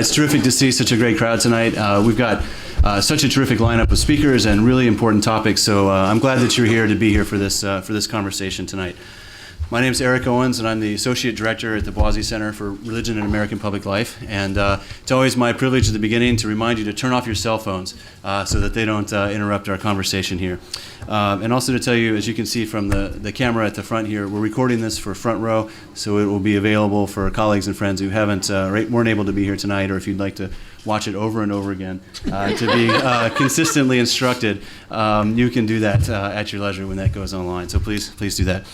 It's terrific to see such a great crowd tonight. We've got such a terrific lineup of speakers and really important topics, so I'm glad that you're here to be here for this conversation tonight. My name is Erik Owens, and I'm the Associate Director at the Boise Center for Religion and American Public Life. And it's always my privilege at the beginning to remind you to turn off your cell phones so that they don't interrupt our conversation here. And also to tell you, as you can see from the camera at the front here, we're recording this for Front Row, so it will be available for colleagues and friends who weren't able to be here tonight, or if you'd like to watch it over and over again to be consistently instructed. You can do that at your leisure when that goes online, so please do that.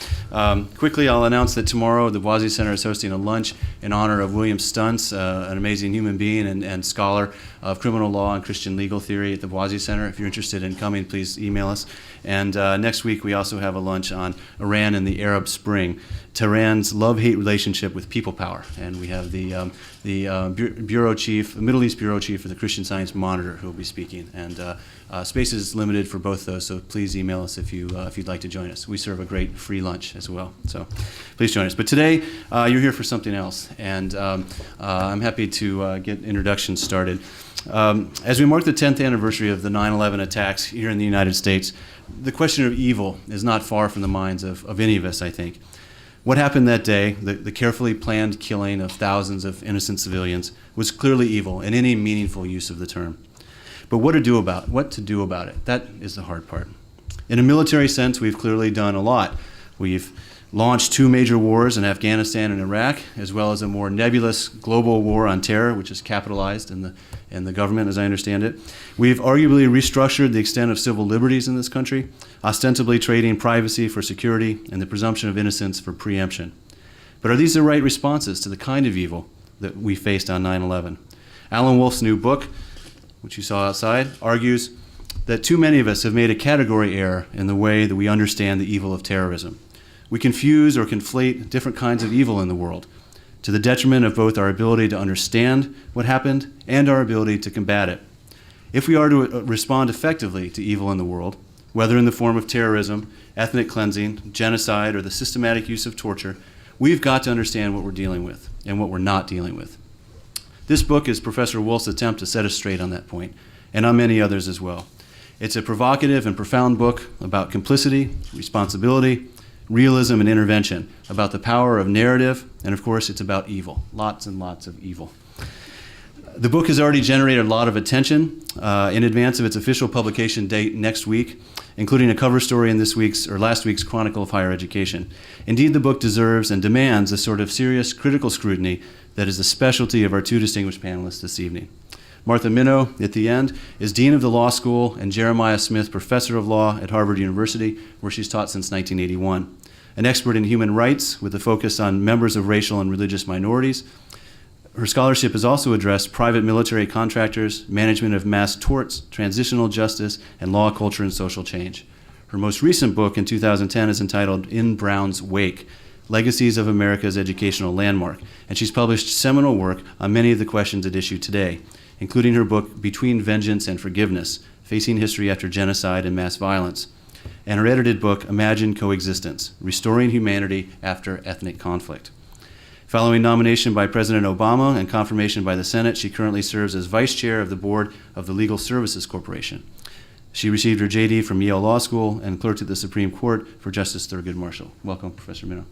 Quickly, I'll announce that tomorrow the Boise Center is hosting a lunch in honor of William Stuntz, an amazing human being and scholar of criminal law and Christian legal theory at the Boise Center. If you're interested in coming, please email us. And next week we also have a lunch on Iran and the Arab Spring, Tehran's love-hate relationship with people power. And we have the bureau chief, Middle East bureau chief for the Christian Science Monitor, who will be speaking. And space is limited for both those, so please email us if you'd like to join us. We serve a great free lunch as well, so please join us. But today you're here for something else, and I'm happy to get introductions started. As we mark the 10th anniversary of the 9/11 attacks here in the United States, the question of evil is not far from the minds of any of us, I think. What happened that day, the carefully planned killing of thousands of innocent civilians, was clearly evil in any meaningful use of the term. But what to do about it? That is the hard part. In a military sense, we've clearly done a lot. We've launched 2 major wars in Afghanistan and Iraq, as well as a more nebulous global war on terror, which is capitalized in the government, as I understand it. We've arguably restructured the extent of civil liberties in this country, ostensibly trading privacy for security and the presumption of innocence for preemption. But are these the right responses to the kind of evil that we faced on 9/11? Alan Wolfe's new book, which you saw outside, argues that too many of us have made a category error in the way that we understand the evil of terrorism. We confuse or conflate different kinds of evil in the world, to the detriment of both our ability to understand what happened and our ability to combat it. If we are to respond effectively to evil in the world, whether in the form of terrorism, ethnic cleansing, genocide, or the systematic use of torture, we've got to understand what we're dealing with and what we're not dealing with. This book is Professor Wolfe's attempt to set us straight on that point, and on many others as well. It's a provocative and profound book about complicity, responsibility, realism, and intervention, about the power of narrative, and of course it's about evil, lots and lots of evil. The book has already generated a lot of attention in advance of its official publication date next week, including a cover story in last week's Chronicle of Higher Education. Indeed, the book deserves and demands a sort of serious critical scrutiny that is the specialty of our 2 distinguished panelists this evening. Martha Minow, at the end, is Dean of the Law School and Jeremiah Smith Professor of Law at Harvard University, where she's taught since 1981. An expert in human rights with a focus on members of racial and religious minorities. Her scholarship has also addressed private military contractors, management of mass torts, transitional justice, and law, culture, and social change. Her most recent book in 2010 is entitled In Brown's Wake: Legacies of America's Educational Landmark, and she's published seminal work on many of the questions at issue today, including her book Between Vengeance and Forgiveness: Facing History After Genocide and Mass Violence, and her edited book Imagine Coexistence: Restoring Humanity After Ethnic Conflict. Following nomination by President Obama and confirmation by the Senate, she currently serves as vice chair of the board of the Legal Services Corporation. She received her JD from Yale Law School and clerked at the Supreme Court for Justice Thurgood Marshall. Welcome, Professor Minow.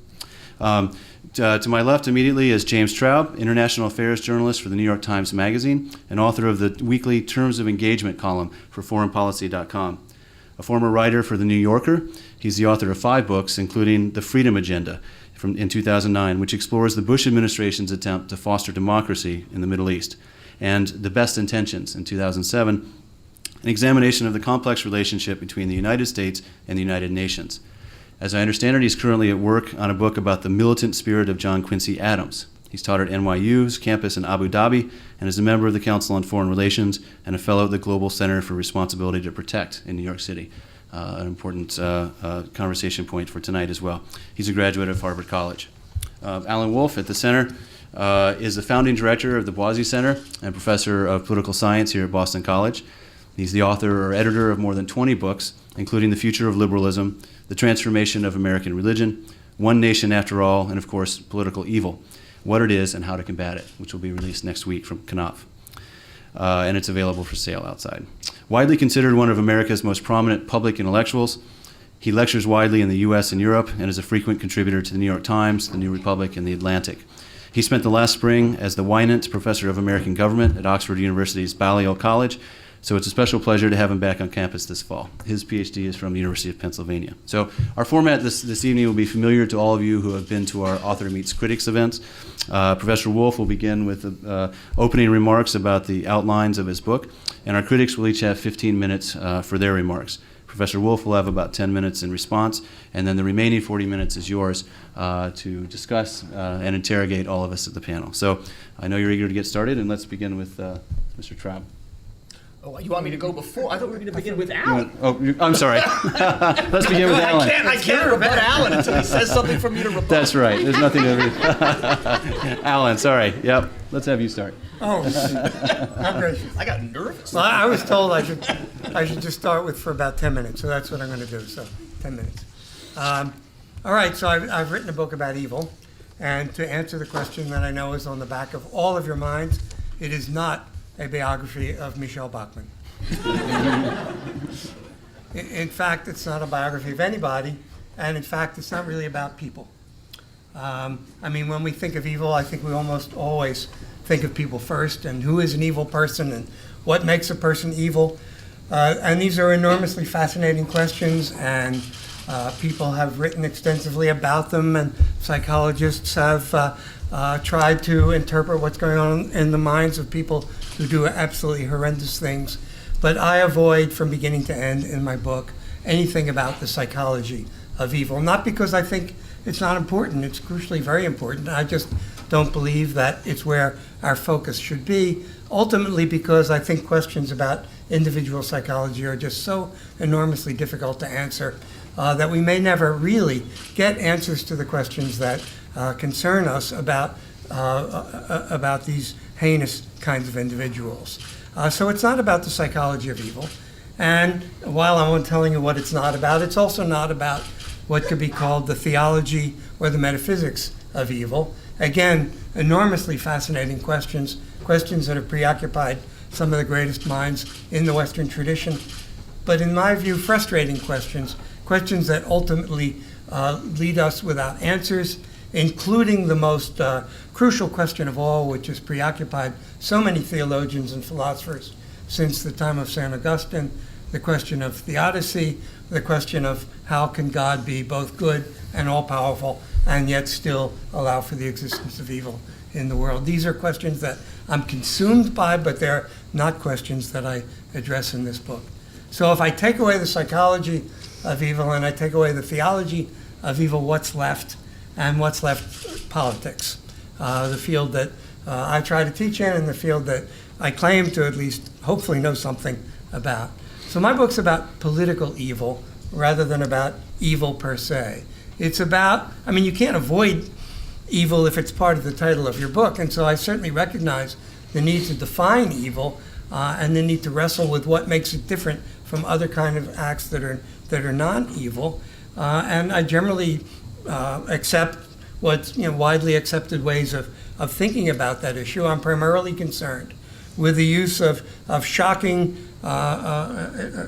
To my left immediately is James Traub, international affairs journalist for the New York Times Magazine and author of the weekly Terms of Engagement column for foreignpolicy.com. A former writer for The New Yorker, he's the author of 5 books, including The Freedom Agenda in 2009, which explores the Bush administration's attempt to foster democracy in the Middle East, and The Best Intentions in 2007, an examination of the complex relationship between the United States and the United Nations. As I understand it, he's currently at work on a book about the militant spirit of John Quincy Adams. He's taught at NYU's campus in Abu Dhabi and is a member of the Council on Foreign Relations and a fellow at the Global Center for Responsibility to Protect in New York City. An important conversation point for tonight as well. He's a graduate of Harvard College. Alan Wolfe at the center is the founding director of the Boise Center and professor of political science here at Boston College. He's the author or editor of more than 20 books, including The Future of Liberalism, The Transformation of American Religion, One Nation After All, and of course, Political Evil. what it is and how to combat it, which will be released next week from Knopf. And it's available for sale outside. Widely considered one of America's most prominent public intellectuals, he lectures widely in the US and Europe and is a frequent contributor to the New York Times, the New Republic, and the Atlantic. He spent the last spring as the Wynant Professor of American Government at Oxford University's Balliol College, so it's a special pleasure to have him back on campus this fall. His PhD is from the University of Pennsylvania. So our format this evening will be familiar to all of you who have been to our Author Meets Critics events. Professor Wolfe will begin with opening remarks about the outlines of his book, and our critics will each have 15 minutes for their remarks. Professor Wolfe will have about 10 minutes in response, and then the remaining 40 minutes is yours to discuss and interrogate all of us at the panel. So I know you're eager to get started, and let's begin with Mr. Traub. Oh, you want me to go before? I thought we were going to begin with Alan. I'm sorry. Let's begin with Alan. I can't rebut Alan until he says something for me to rebut. That's right. There's nothing to Alan, sorry. Yep. Let's have you start. Oh, how gracious. I got nervous. Well, I was told I should just start with for about 10 minutes, so that's what I'm going to do, so 10 minutes. All right, so I've written a book about evil, and to answer the question that I know is on the back of all of your minds, it is not a biography of Michel Bachmann. In fact, it's not a biography of anybody, and in fact, it's not really about people. I mean, when we think of evil, I think we almost always think of people first, and who is an evil person, and what makes a person evil. And these are enormously fascinating questions, and people have written extensively about them, and psychologists have tried to interpret what's going on in the minds of people who do absolutely horrendous things. But I avoid from beginning to end in my book anything about the psychology of evil, not because I think it's not important. It's crucially very important. I just don't believe that it's where our focus should be, ultimately because I think questions about individual psychology are just so enormously difficult to answer that we may never really get answers to the questions that concern us about these heinous kinds of individuals. So it's not about the psychology of evil. And while I'm telling you what it's not about, it's also not about what could be called the theology or the metaphysics of evil. Again, enormously fascinating questions that have preoccupied some of the greatest minds in the Western tradition. But in my view, frustrating questions that ultimately lead us without answers, including the most crucial question of all, which has preoccupied so many theologians and philosophers since the time of St. Augustine, the question of theodicy, the question of how can God be both good and all-powerful and yet still allow for the existence of evil in the world. These are questions that I'm consumed by, but they're not questions that I address in this book. So if I take away the psychology of evil and I take away the theology of evil, what's left? And what's left? Politics. The field that I try to teach in and the field that I claim to at least hopefully know something about. So my book's about political evil rather than about evil per se. It's about, I mean, you can't avoid evil if it's part of the title of your book, and so I certainly recognize the need to define evil and the need to wrestle with what makes it different from other kind of acts that are non-evil. And I generally accept what's widely accepted ways of thinking about that issue. I'm primarily concerned with the use of shocking,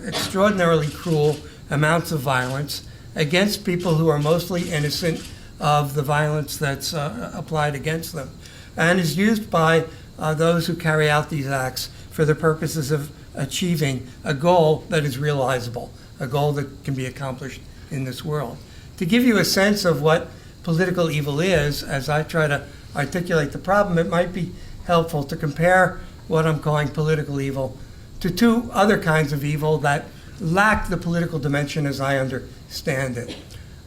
extraordinarily cruel amounts of violence against people who are mostly innocent of the violence that's applied against them, and is used by those who carry out these acts for the purposes of achieving a goal that is realizable, a goal that can be accomplished in this world. To give you a sense of what political evil is, as I try to articulate the problem, it might be helpful to compare what I'm calling political evil to two other kinds of evil that lack the political dimension as I understand it.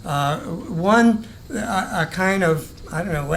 One, a kind of, I don't know,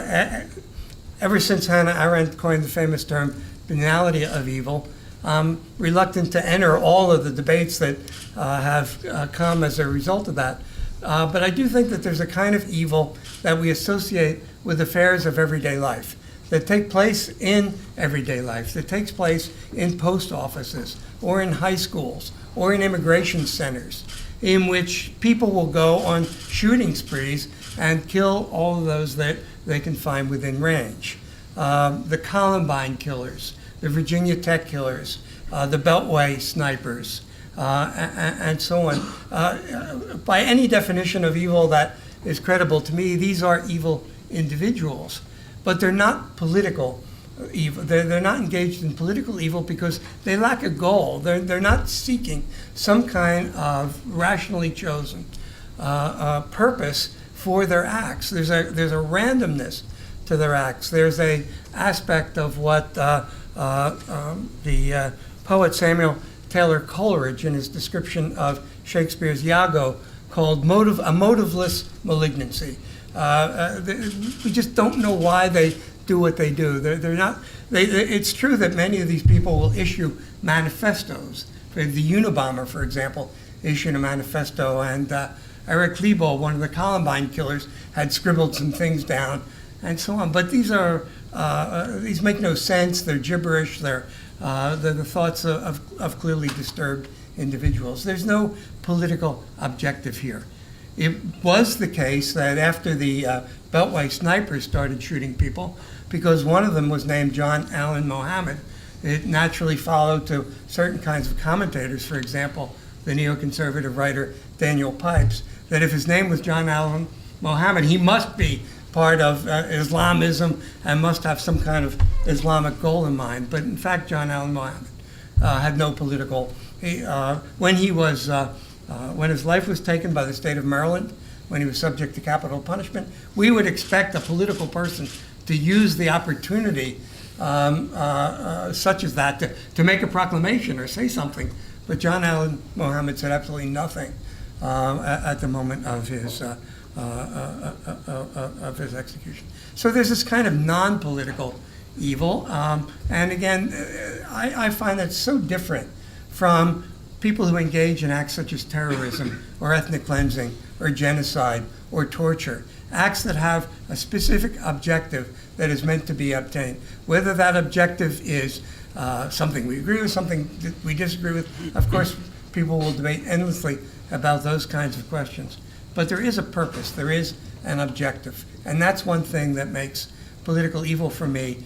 ever since Hannah Arendt coined the famous term banality of evil, I'm reluctant to enter all of the debates that have come as a result of that. But I do think that there's a kind of evil that we associate with affairs of everyday life, that take place in everyday life, that takes place in post offices or in high schools or in immigration centers, in which people will go on shooting sprees and kill all of those that they can find within range. The Columbine killers, the Virginia Tech killers, the Beltway snipers, and so on. By any definition of evil that is credible to me, these are evil individuals, but they're not political evil. They're not engaged in political evil because they lack a goal. They're not seeking some kind of rationally chosen purpose for their acts. There's a randomness to their acts. There's a aspect of what the poet Samuel Taylor Coleridge, in his description of Shakespeare's Iago, called a motiveless malignancy. We just don't know why they do what they do. They're not. It's true that many of these people will issue manifestos. The Unabomber, for example, issued a manifesto, and Erik, one of the Columbine killers, had scribbled some things down, and so on. But these make no sense. They're gibberish. They're the thoughts of clearly disturbed individuals. There's no political objective here. It was the case that after the Beltway snipers started shooting people, because one of them was named John Allen Mohammed, it naturally followed to certain kinds of commentators, for example, the neoconservative writer Daniel Pipes, that if his name was John Allen Mohammed, he must be part of Islamism and must have some kind of Islamic goal in mind. But in fact, John Allen Mohammed had no political. When his life was taken by the state of Maryland, when he was subject to capital punishment, we would expect a political person to use the opportunity such as that to make a proclamation or say something. But John Allen Mohammed said absolutely nothing at the moment of his execution. So there's this kind of non-political evil, and again, I find that so different from people who engage in acts such as terrorism or ethnic cleansing or genocide or torture, acts that have a specific objective that is meant to be obtained. Whether that objective is something we agree with, something that we disagree with, of course, people will debate endlessly about those kinds of questions. But there is a purpose, there is an objective. And that's one thing that makes political evil for me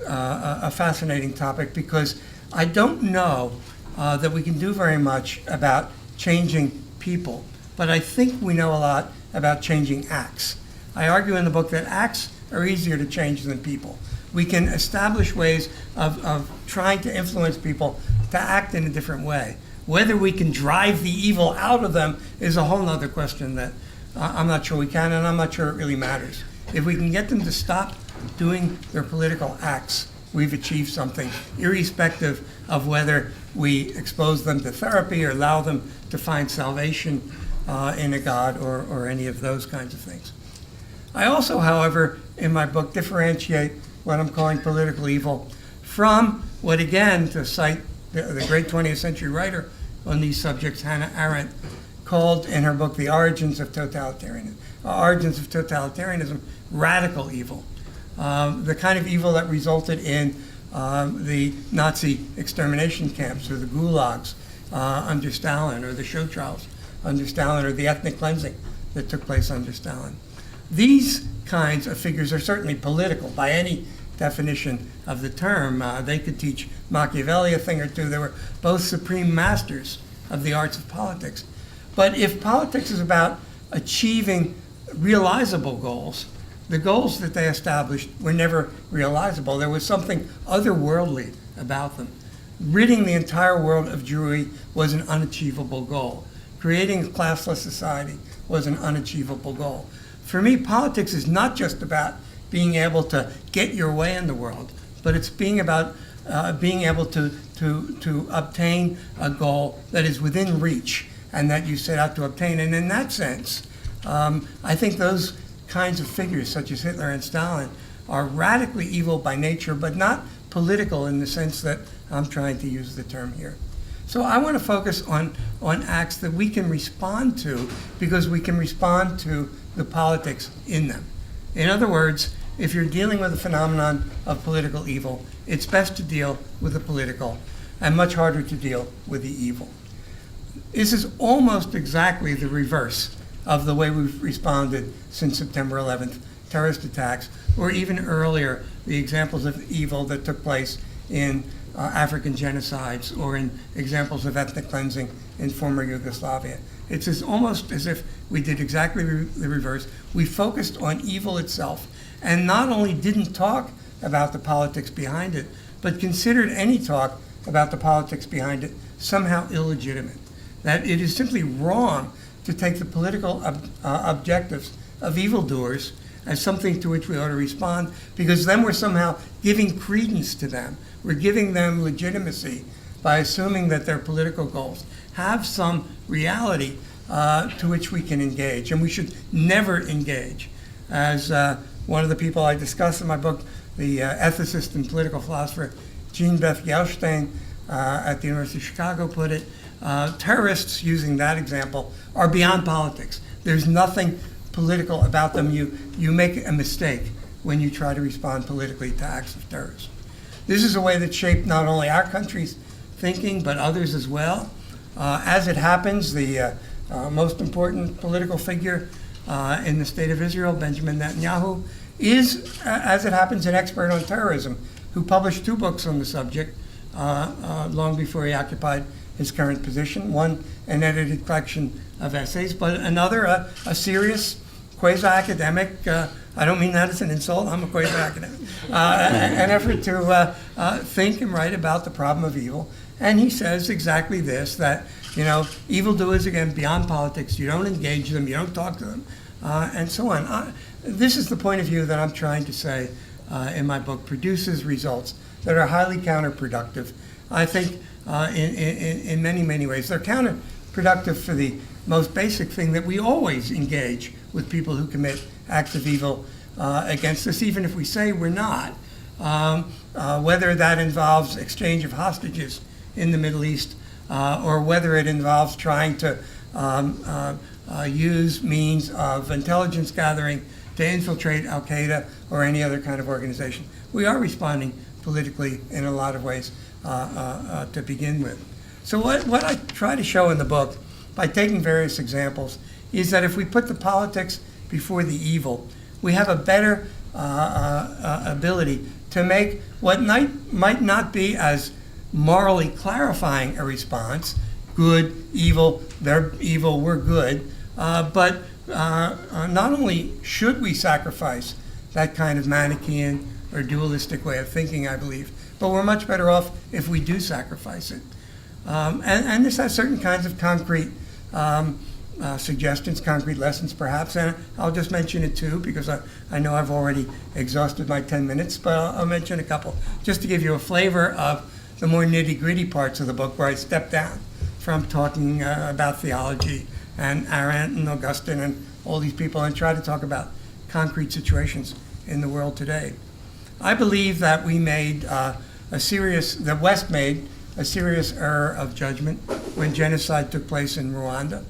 a fascinating topic, because I don't know that we can do very much about changing people, but I think we know a lot about changing acts. I argue in the book that acts are easier to change than people. We can establish ways of trying to influence people to act in a different way. Whether we can drive the evil out of them is a whole other question that I'm not sure we can, and I'm not sure it really matters. If we can get them to stop doing their political acts, we've achieved something, irrespective of whether we expose them to therapy or allow them to find salvation in a God or any of those kinds of things. I also, however, in my book, differentiate what I'm calling political evil from what, again, to cite the great 20th century writer on these subjects, Hannah Arendt, called in her book, The Origins of Totalitarianism, radical evil. The kind of evil that resulted in the Nazi extermination camps or the gulags under Stalin, or the show trials under Stalin, or the ethnic cleansing that took place under Stalin. These kinds of figures are certainly political by any definition of the term. They could teach Machiavelli a thing or two. They were both supreme masters of the arts of politics. But if politics is about achieving realizable goals, the goals that they established were never realizable. There was something otherworldly about them. Ridding the entire world of Jewry was an unachievable goal. Creating a classless society was an unachievable goal. For me, politics is not just about being able to get your way in the world, but it's being about being able to obtain a goal that is within reach and that you set out to obtain. And in that sense, I think those kinds of figures, such as Hitler and Stalin, are radically evil by nature, but not political in the sense that I'm trying to use the term here. So I want to focus on acts that we can respond to, because we can respond to the politics in them. In other words, if you're dealing with a phenomenon of political evil, it's best to deal with the political and much harder to deal with the evil. This is almost exactly the reverse of the way we've responded since September 11th, terrorist attacks, or even earlier, the examples of evil that took place in African genocides or in examples of ethnic cleansing in former Yugoslavia. It's almost as if we did exactly the reverse. We focused on evil itself and not only didn't talk about the politics behind it, but considered any talk about the politics behind it somehow illegitimate. That it is simply wrong to take the political objectives of evildoers as something to which we ought to respond, because then we're somehow giving credence to them. We're giving them legitimacy by assuming that their political goals have some reality to which we can engage, and we should never engage. As one of the people I discuss in my book, the ethicist and political philosopher Jean Beth Gelstein at the University of Chicago put it, terrorists, using that example, are beyond politics. There's nothing political about them. You make a mistake when you try to respond politically to acts of terrorism. This is a way that shaped not only our country's thinking, but others as well. As it happens, the most important political figure in the state of Israel, Benjamin Netanyahu, is, as it happens, an expert on terrorism, who published 2 books on the subject long before he occupied his current position. One, an edited collection of essays, but another, a serious quasi-academic, I don't mean that as an insult, I'm a quasi-academic, an effort to think and write about the problem of evil. And he says exactly this, that, evildoers, again, beyond politics, you don't engage them, you don't talk to them, and so on. This is the point of view that I'm trying to say in my book produces results that are highly counterproductive. I think in many, many ways. They're counterproductive for the most basic thing, that we always engage with people who commit acts of evil against us, even if we say we're not. Whether that involves exchange of hostages in the Middle East, or whether it involves trying to use means of intelligence gathering to infiltrate Al-Qaeda or any other kind of organization. We are responding politically in a lot of ways to begin with. So what I try to show in the book, by taking various examples, is that if we put the politics before the evil, we have a better ability to make what might not be as morally clarifying a response, good, evil, they're evil, we're good, but not only should we sacrifice that kind of Manichaean or dualistic way of thinking, I believe, but we're much better off if we do sacrifice it. And this has certain kinds of concrete suggestions, concrete lessons perhaps, and I'll just mention it too, because I know I've already exhausted my 10 minutes, but I'll mention a couple, just to give you a flavor of the more nitty-gritty parts of the book, where I step down from talking about theology and Arendt and Augustine and all these people, and try to talk about concrete situations in the world today. I believe that we made the West made a serious error of judgment when genocide took place in Rwanda.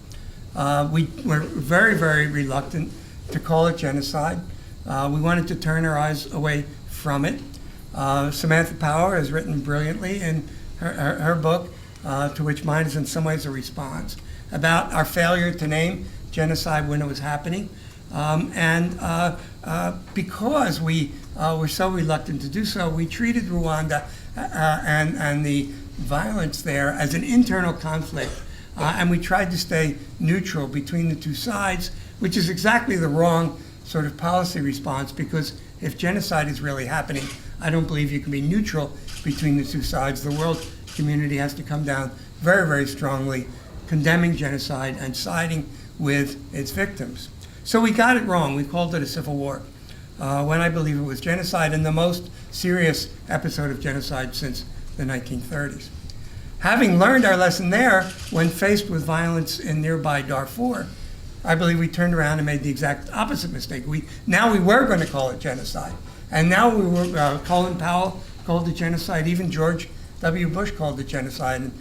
We were very, very reluctant to call it genocide. We wanted to turn our eyes away from it. Samantha Power has written brilliantly in her book, to which mine is in some ways a response, about our failure to name genocide when it was happening. Because we were so reluctant to do so, we treated Rwanda and the violence there as an internal conflict. And we tried to stay neutral between the two sides, which is exactly the wrong sort of policy response, because if genocide is really happening, I don't believe you can be neutral between the two sides. The world community has to come down very, very strongly, condemning genocide and siding with its victims. So we got it wrong. We called it a civil war, when I believe it was genocide, and the most serious episode of genocide since the 1930s. Having learned our lesson there, when faced with violence in nearby Darfur, I believe we turned around and made the exact opposite mistake. Now we were going to call it genocide. And now we were, Colin Powell called it genocide, even George W. Bush called it genocide. And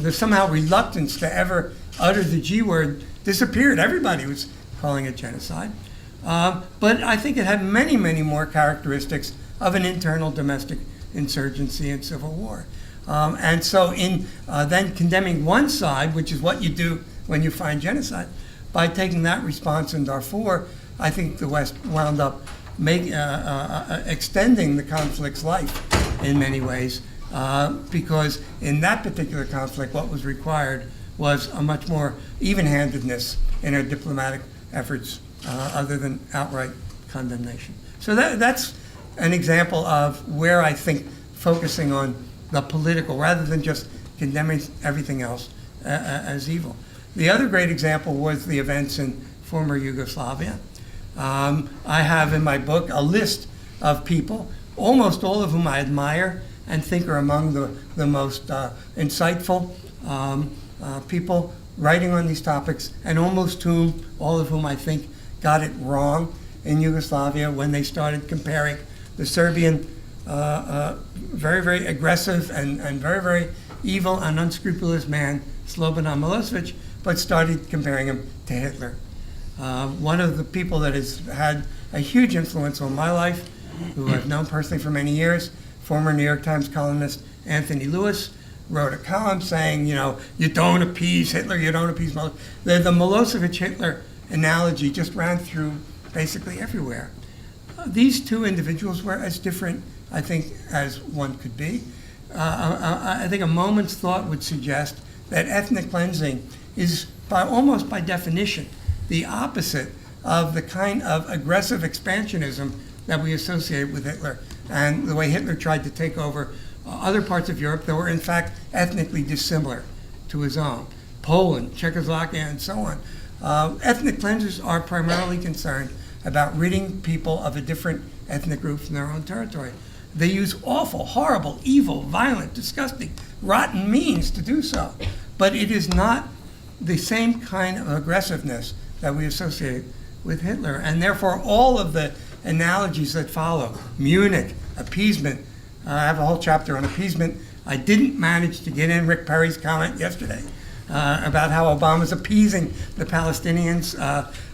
there's somehow reluctance to ever utter the G word disappeared. Everybody was calling it genocide. But I think it had many, many more characteristics of an internal domestic insurgency and civil war. And so in then condemning one side, which is what you do when you find genocide, by taking that response in Darfur, I think the West wound up extending the conflict's life in many ways, because in that particular conflict, what was required was a much more even-handedness in our diplomatic efforts, other than outright condemnation. So that's an example of where I think focusing on the political rather than just condemning everything else as evil. The other great example was the events in former Yugoslavia. I have in my book a list of people, almost all of whom I admire and think are among the most insightful people writing on these topics, and all of whom I think got it wrong in Yugoslavia when they started comparing the Serbian very, very aggressive and very, very evil and unscrupulous man, Slobodan Milosevic, but started comparing him to Hitler. One of the people that has had a huge influence on my life, who I've known personally for many years, former New York Times columnist Anthony Lewis, wrote a column saying, you don't appease Hitler, you don't appease Milosevic. The Milosevic-Hitler analogy just ran through basically everywhere. These two individuals were as different, I think, as one could be. I think a moment's thought would suggest that ethnic cleansing is, almost by definition, the opposite of the kind of aggressive expansionism that we associate with Hitler, and the way Hitler tried to take over other parts of Europe that were in fact ethnically dissimilar to his own. Poland, Czechoslovakia, and so on. Ethnic cleansers are primarily concerned about ridding people of a different ethnic group from their own territory. They use awful, horrible, evil, violent, disgusting, rotten means to do so. But it is not the same kind of aggressiveness that we associate with Hitler. And therefore, all of the analogies that follow, Munich, appeasement, I have a whole chapter on appeasement. I didn't manage to get in Rick Perry's comment yesterday about how Obama's appeasing the Palestinians.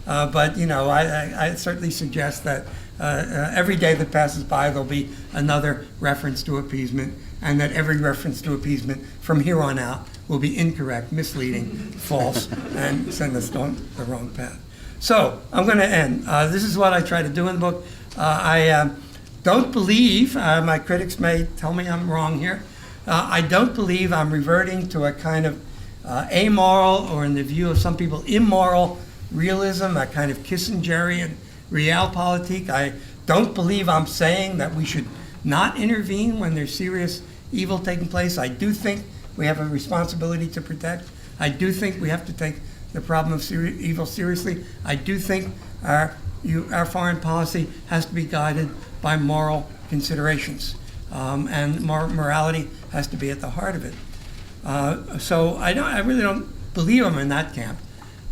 But I certainly suggest that every day that passes by, there'll be another reference to appeasement, and that every reference to appeasement from here on out will be incorrect, misleading, false, and send us down the wrong path. So I'm going to end. This is what I try to do in the book. I don't believe, my critics may tell me I'm wrong here, I don't believe I'm reverting to a kind of amoral, or in the view of some people, immoral realism, a kind of Kissingerian realpolitik. I don't believe I'm saying that we should not intervene when there's serious evil taking place. I do think we have a responsibility to protect. I do think we have to take the problem of evil seriously. I do think our foreign policy has to be guided by moral considerations, and morality has to be at the heart of it. So I really don't believe I'm in that camp.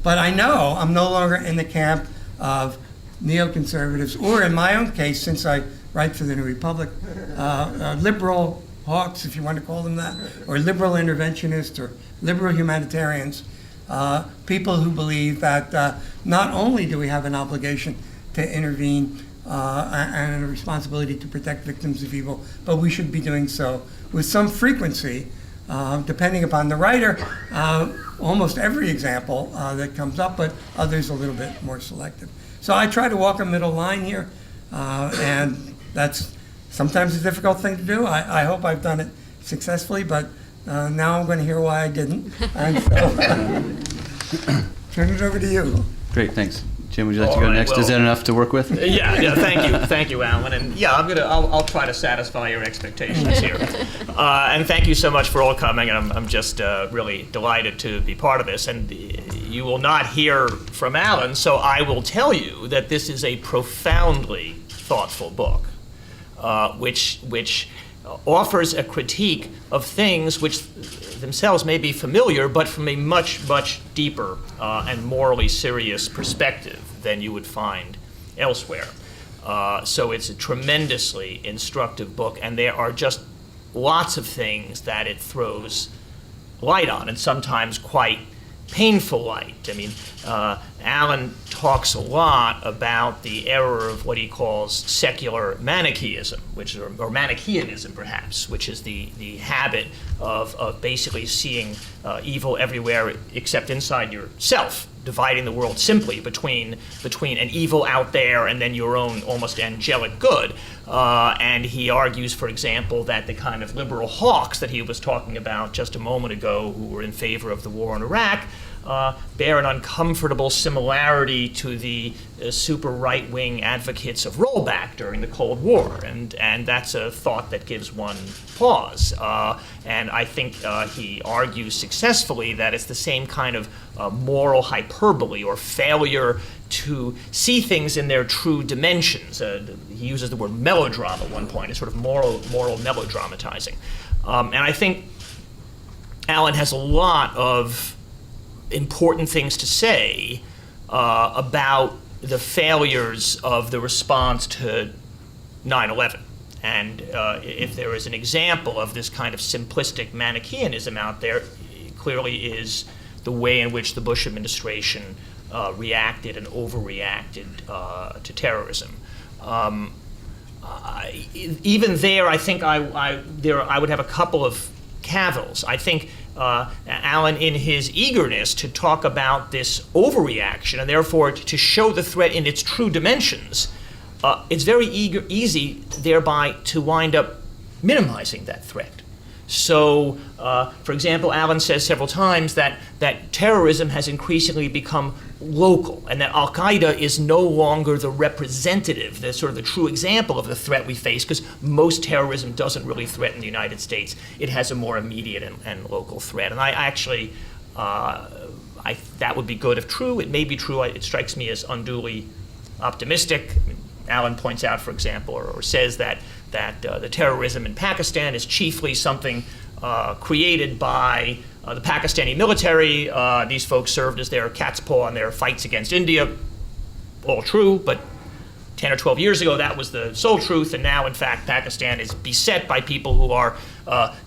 But I know I'm no longer in the camp of neoconservatives, or in my own case, since I write for the New Republic, liberal hawks, if you want to call them that, or liberal interventionists, or liberal humanitarians, people who believe that not only do we have an obligation to intervene and a responsibility to protect victims of evil, but we should be doing so with some frequency, depending upon the writer, almost every example that comes up, but others a little bit more selective. So I try to walk a middle line here, and that's sometimes a difficult thing to do. I hope I've done it successfully, but now I'm going to hear why I didn't. And so, turn it over to you. Great, thanks. Jim, would you like to go next? Is that enough to work with? Yeah, thank you, Alan, and yeah, I'll try to satisfy your expectations here, and thank you so much for all coming, and I'm just really delighted to be part of this, and you will not hear from Alan, so I will tell you that this is a profoundly thoughtful book, which offers a critique of things which themselves may be familiar, but from a much, much deeper and morally serious perspective than you would find elsewhere. So it's a tremendously instructive book, and there are just lots of things that it throws light on, and sometimes quite painful light. I mean, Alan talks a lot about the error of what he calls secular Manichaeism, or Manichaeanism perhaps, which is the habit of basically seeing evil everywhere except inside yourself, dividing the world simply between an evil out there and then your own almost angelic good. And he argues, for example, that the kind of liberal hawks that he was talking about just a moment ago, who were in favor of the war in Iraq, bear an uncomfortable similarity to the super right-wing advocates of rollback during the Cold War, and that's a thought that gives one pause. And I think he argues successfully that it's the same kind of moral hyperbole or failure to see things in their true dimensions. He uses the word melodrama at one point, it's sort of moral melodramatizing. And I think Alan has a lot of important things to say about the failures of the response to 9/11. And if there is an example of this kind of simplistic Manichaeanism out there, it clearly is the way in which the Bush administration reacted and overreacted to terrorism. Even there, I think I would have a couple of cavils. I think Alan, in his eagerness to talk about this overreaction and therefore to show the threat in its true dimensions, it's very easy thereby to wind up minimizing that threat. So, for example, Alan says several times that terrorism has increasingly become local and that Al-Qaeda is no longer the representative, the sort of the true example of the threat we face, because most terrorism doesn't really threaten the United States. It has a more immediate and local threat. And I actually, that would be good if true. It may be true. It strikes me as unduly optimistic. I mean, Alan points out, for example, or says that the terrorism in Pakistan is chiefly something created by the Pakistani military. These folks served as their cat's paw in their fights against India. All true, but 10 or 12 years ago that was the sole truth, and now in fact Pakistan is beset by people who are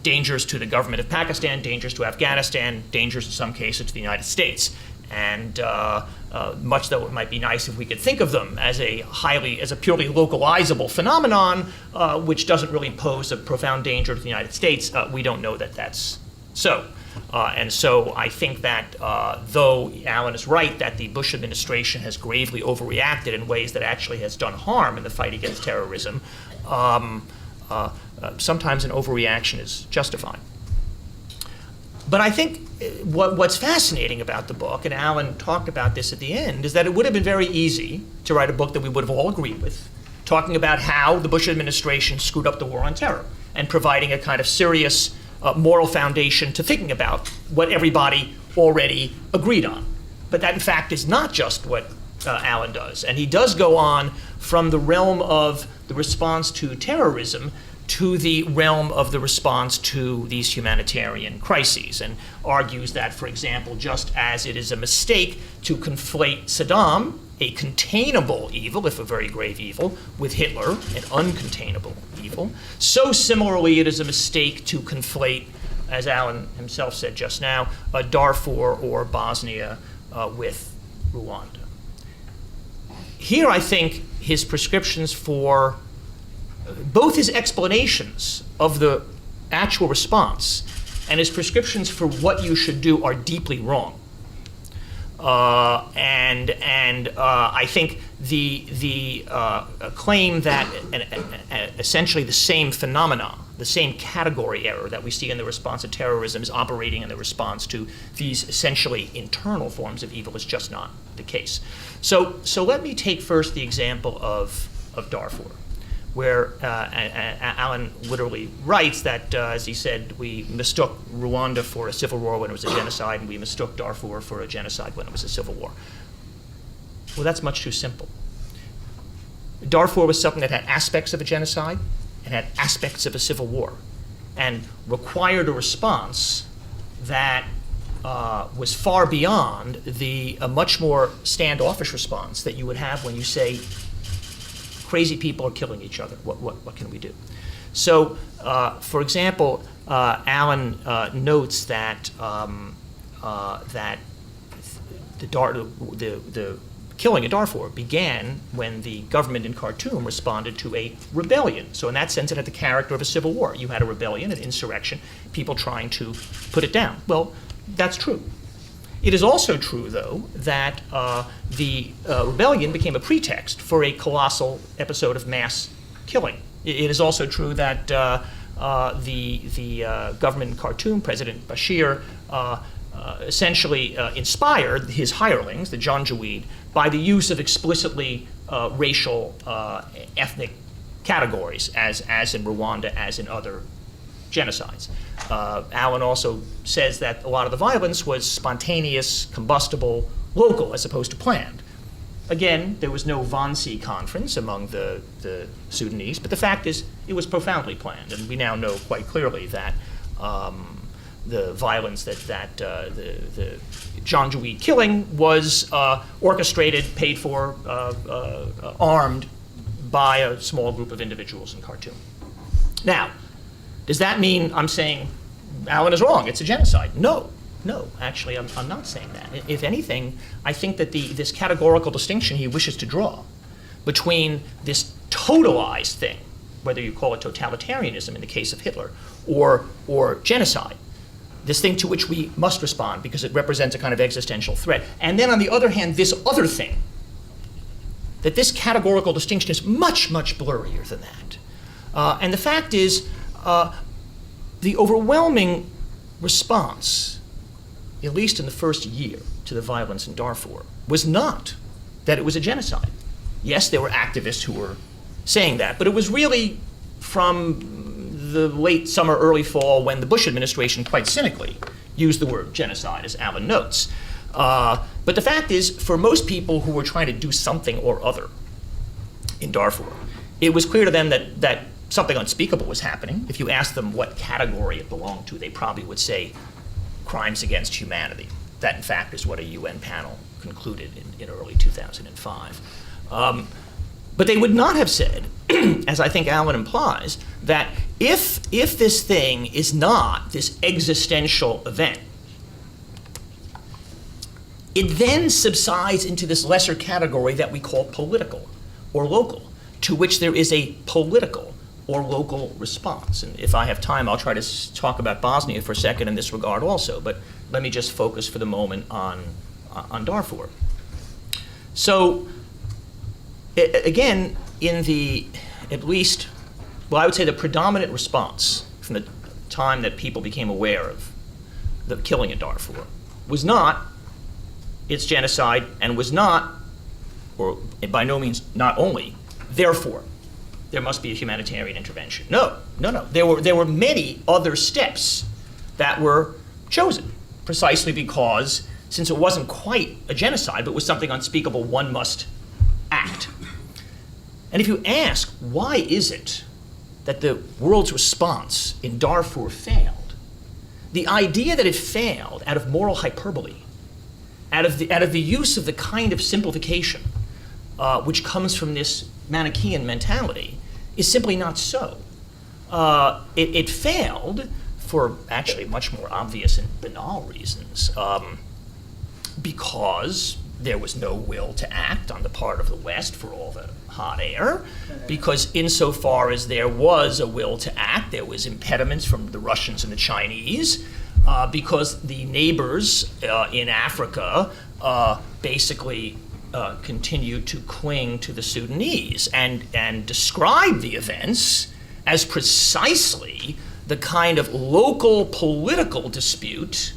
dangers to the government of Pakistan, dangers to Afghanistan, dangers in some cases to the United States. And much though it might be nice if we could think of them as a purely localizable phenomenon, which doesn't really pose a profound danger to the United States, we don't know that that's so. And so I think that though Alan is right that the Bush administration has gravely overreacted in ways that actually has done harm in the fight against terrorism, sometimes an overreaction is justified. But I think what's fascinating about the book, and Alan talked about this at the end, is that it would have been very easy to write a book that we would have all agreed with, talking about how the Bush administration screwed up the war on terror and providing a kind of serious moral foundation to thinking about what everybody already agreed on. But that, in fact, is not just what Alan does. And he does go on from the realm of the response to terrorism to the realm of the response to these humanitarian crises, and argues that, for example, just as it is a mistake to conflate Saddam, a containable evil, if a very grave evil, with Hitler, an uncontainable evil, so similarly it is a mistake to conflate, as Alan himself said just now, Darfur or Bosnia with Rwanda. Here I think his prescriptions for both his explanations of the actual response and his prescriptions for what you should do are deeply wrong. And I think the claim that essentially the same phenomena, the same category error that we see in the response to terrorism is operating in the response to these essentially internal forms of evil is just not the case. So let me take first the example of Darfur, where Alan literally writes that, as he said, we mistook Rwanda for a civil war when it was a genocide, and we mistook Darfur for a genocide when it was a civil war. Well, that's much too simple. Darfur was something that had aspects of a genocide and had aspects of a civil war, and required a response that was far beyond a much more standoffish response that you would have when you say, crazy people are killing each other. What can we do? So, for example, Alan notes that the killing in Darfur began when the government in Khartoum responded to a rebellion. So in that sense, it had the character of a civil war. You had a rebellion, an insurrection, people trying to put it down. Well, that's true. It is also true, though, that the rebellion became a pretext for a colossal episode of mass killing. It is also true that the government in Khartoum, President Bashir, essentially inspired his hirelings, the Janjaweed, by the use of explicitly racial, ethnic categories, as in Rwanda, as in other genocides. Alan also says that a lot of the violence was spontaneous, combustible, local, as opposed to planned. Again, there was no Wannsee conference among the Sudanese, but the fact is it was profoundly planned, and we now know quite clearly that the violence that the Janjaweed killing was orchestrated, paid for, armed by a small group of individuals in Khartoum. Now, does that mean I'm saying Alan is wrong, it's a genocide? No, actually I'm not saying that. If anything, I think that this categorical distinction he wishes to draw between this totalized thing, whether you call it totalitarianism in the case of Hitler, or genocide, this thing to which we must respond because it represents a kind of existential threat. And then on the other hand, this other thing, that this categorical distinction is much, much blurrier than that. And the fact is, the overwhelming response, at least in the first year, to the violence in Darfur, was not that it was a genocide. Yes, there were activists who were saying that, but it was really from the late summer, early fall, when the Bush administration quite cynically used the word genocide, as Alan notes. But the fact is, for most people who were trying to do something or other in Darfur, it was clear to them that something unspeakable was happening. If you asked them what category it belonged to, they probably would say crimes against humanity. That, in fact, is what a UN panel concluded in early 2005. But they would not have said, as I think Alan implies, that if this thing is not this existential event, it then subsides into this lesser category that we call political or local, to which there is a political or local response. And if I have time, I'll try to talk about Bosnia for a second in this regard also, but let me just focus for the moment on Darfur. So, again, in the, at least, well, I would say the predominant response from the time that people became aware of the killing in Darfur was not it's genocide, and was not, or by no means not only, therefore, there must be a humanitarian intervention. No. There were many other steps that were chosen, precisely because, since it wasn't quite a genocide, but was something unspeakable, one must act. And if you ask, why is it that the world's response in Darfur failed? The idea that it failed out of moral hyperbole, out of the use of the kind of simplification which comes from this Manichaean mentality, is simply not so. It failed for actually much more obvious and banal reasons, because there was no will to act on the part of the West for all the hot air, because insofar as there was a will to act, there was impediments from the Russians and the Chinese, because the neighbors in Africa basically continued to cling to the Sudanese and describe the events as precisely the kind of local political dispute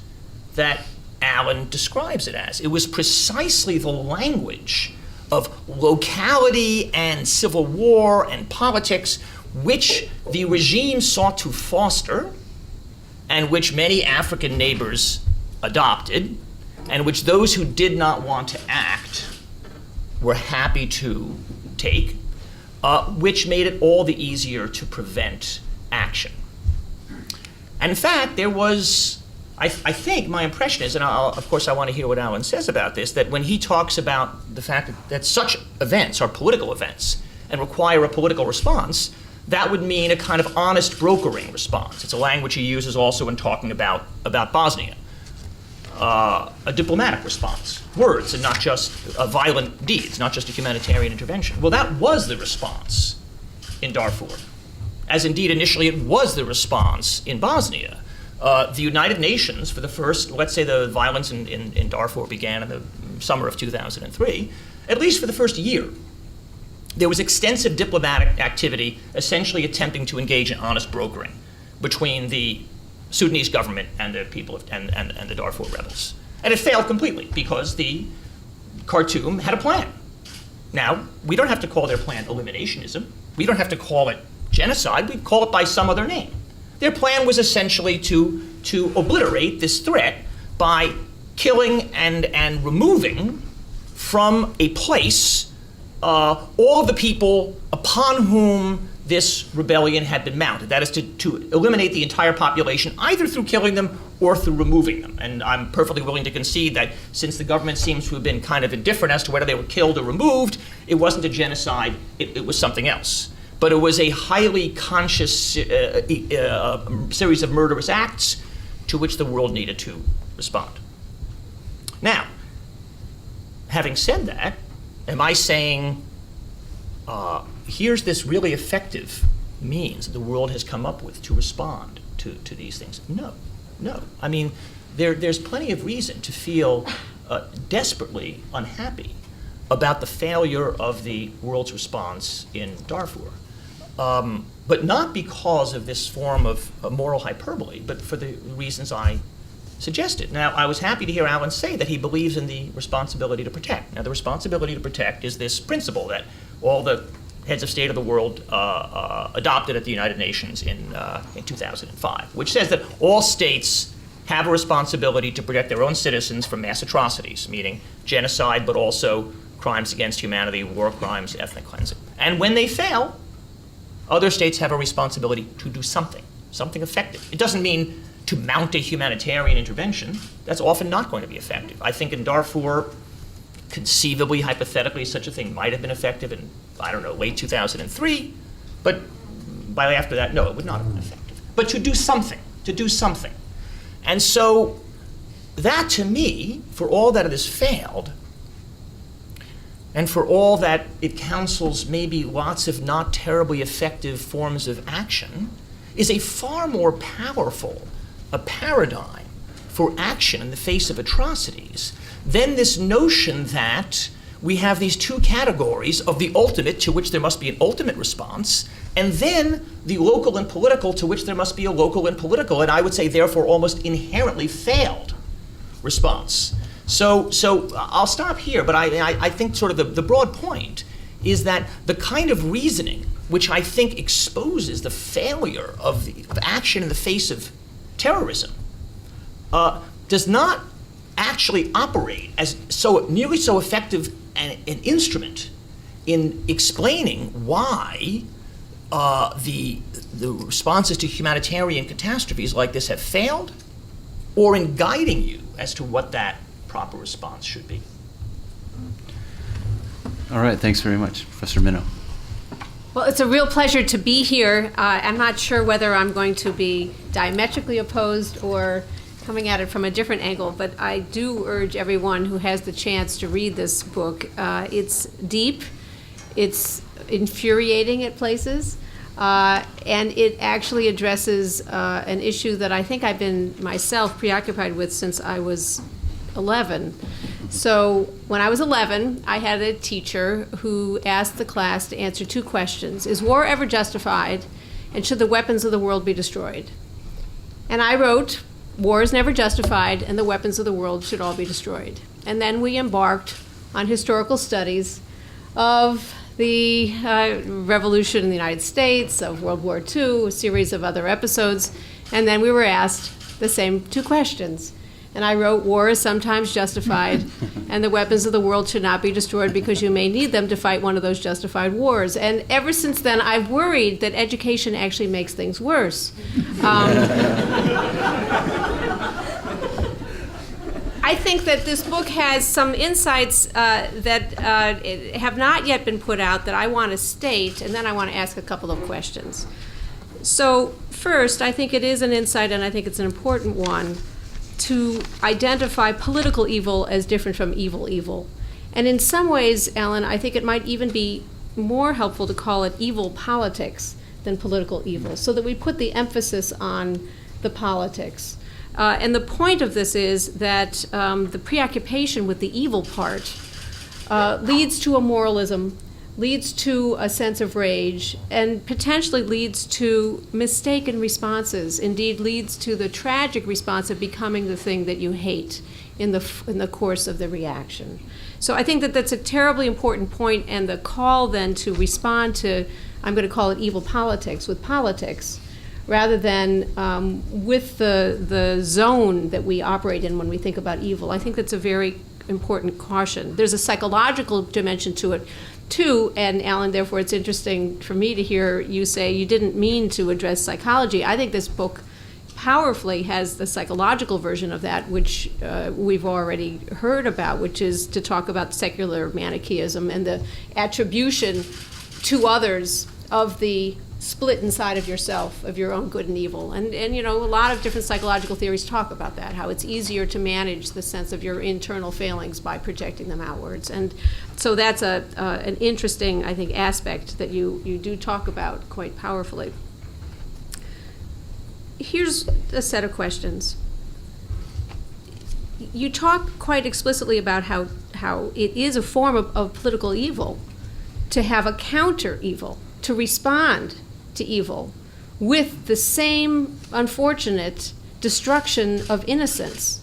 that Alan describes it as. It was precisely the language of locality and civil war and politics which the regime sought to foster, and which many African neighbors adopted, and which those who did not want to act were happy to take, which made it all the easier to prevent action. And in fact, there was, I think my impression is, and of course I want to hear what Alan says about this, that when he talks about the fact that such events are political events and require a political response, that would mean a kind of honest brokering response. It's a language he uses also in talking about Bosnia. A diplomatic response, words, and not just violent deeds, not just a humanitarian intervention. Well, that was the response in Darfur, as indeed initially it was the response in Bosnia. the United Nations, for the first, let's say the violence in Darfur began in the summer of 2003, at least for the first year, there was extensive diplomatic activity essentially attempting to engage in honest brokering between the Sudanese government and the people and the Darfur rebels. And it failed completely because the Khartoum had a plan. Now, we don't have to call their plan eliminationism. We don't have to call it genocide. We call it by some other name. Their plan was essentially to obliterate this threat by killing and removing from a place all of the people upon whom this rebellion had been mounted. That is to eliminate the entire population, either through killing them or through removing them. And I'm perfectly willing to concede that since the government seems to have been kind of indifferent as to whether they were killed or removed, it wasn't a genocide, it was something else. But it was a highly conscious series of murderous acts to which the world needed to respond. Now, having said that, am I saying, here's this really effective means that the world has come up with to respond to these things? No. I mean, there's plenty of reason to feel desperately unhappy about the failure of the world's response in Darfur. But not because of this form of moral hyperbole, but for the reasons I suggested. Now, I was happy to hear Alan say that he believes in the responsibility to protect. Now, the responsibility to protect is this principle that all the heads of state of the world adopted at the United Nations in 2005, which says that all states have a responsibility to protect their own citizens from mass atrocities, meaning genocide, but also crimes against humanity, war crimes, ethnic cleansing. And when they fail, other states have a responsibility to do something effective. It doesn't mean to mount a humanitarian intervention. That's often not going to be effective. I think in Darfur, conceivably, hypothetically, such a thing might have been effective in, I don't know, late 2003, but by after that, no, it would not have been effective. But to do something. And so that, to me, for all that it has failed, and for all that it counsels maybe lots of not terribly effective forms of action, is a far more powerful paradigm for action in the face of atrocities than this notion that we have these two categories of the ultimate, to which there must be an ultimate response, and then the local and political, to which there must be a local and political, and I would say therefore almost inherently failed response. So I'll stop here, but I think sort of the broad point is that the kind of reasoning which I think exposes the failure of action in the face of terrorism does not actually operate as nearly so effective an instrument in explaining why the responses to humanitarian catastrophes like this have failed, or in guiding you as to what that proper response should be. All right, thanks very much, Professor Minow. Well, it's a real pleasure to be here. I'm not sure whether I'm going to be diametrically opposed or coming at it from a different angle, but I do urge everyone who has the chance to read this book. It's deep, it's infuriating at places, and it actually addresses an issue that I think I've been myself preoccupied with since I was 11. So when I was 11, I had a teacher who asked the class to answer two questions. Is war ever justified, and should the weapons of the world be destroyed? And I wrote, war is never justified, and the weapons of the world should all be destroyed. And then we embarked on historical studies of the revolution in the United States, of World War II, a series of other episodes, and then we were asked the same two questions. And I wrote, war is sometimes justified, and the weapons of the world should not be destroyed because you may need them to fight one of those justified wars. And ever since then, I've worried that education actually makes things worse. I think that this book has some insights that have not yet been put out that I want to state, and then I want to ask a couple of questions. So first, I think it is an insight, and I think it's an important one, to identify political evil as different from evil. And in some ways, Alan, I think it might even be more helpful to call it evil politics than political evil, so that we put the emphasis on the politics. And the point of this is that the preoccupation with the evil part leads to a moralism, leads to a sense of rage, and potentially leads to mistaken responses, indeed leads to the tragic response of becoming the thing that you hate in the course of the reaction. So I think that that's a terribly important point, and the call then to respond to, I'm going to call it evil politics, with politics, rather than with the zone that we operate in when we think about evil. I think that's a very important caution. There's a psychological dimension to it, too, and Alan, therefore it's interesting for me to hear you say you didn't mean to address psychology. I think this book powerfully has the psychological version of that, which we've already heard about, which is to talk about secular Manichaeism and the attribution to others of the split inside of yourself, of your own good and evil. And you know, a lot of different psychological theories talk about that, how it's easier to manage the sense of your internal failings by projecting them outwards. And so that's an interesting, I think, aspect that you do talk about quite powerfully. Here's a set of questions. You talk quite explicitly about how it is a form of political evil to have a counter evil, to respond to evil with the same unfortunate destruction of innocence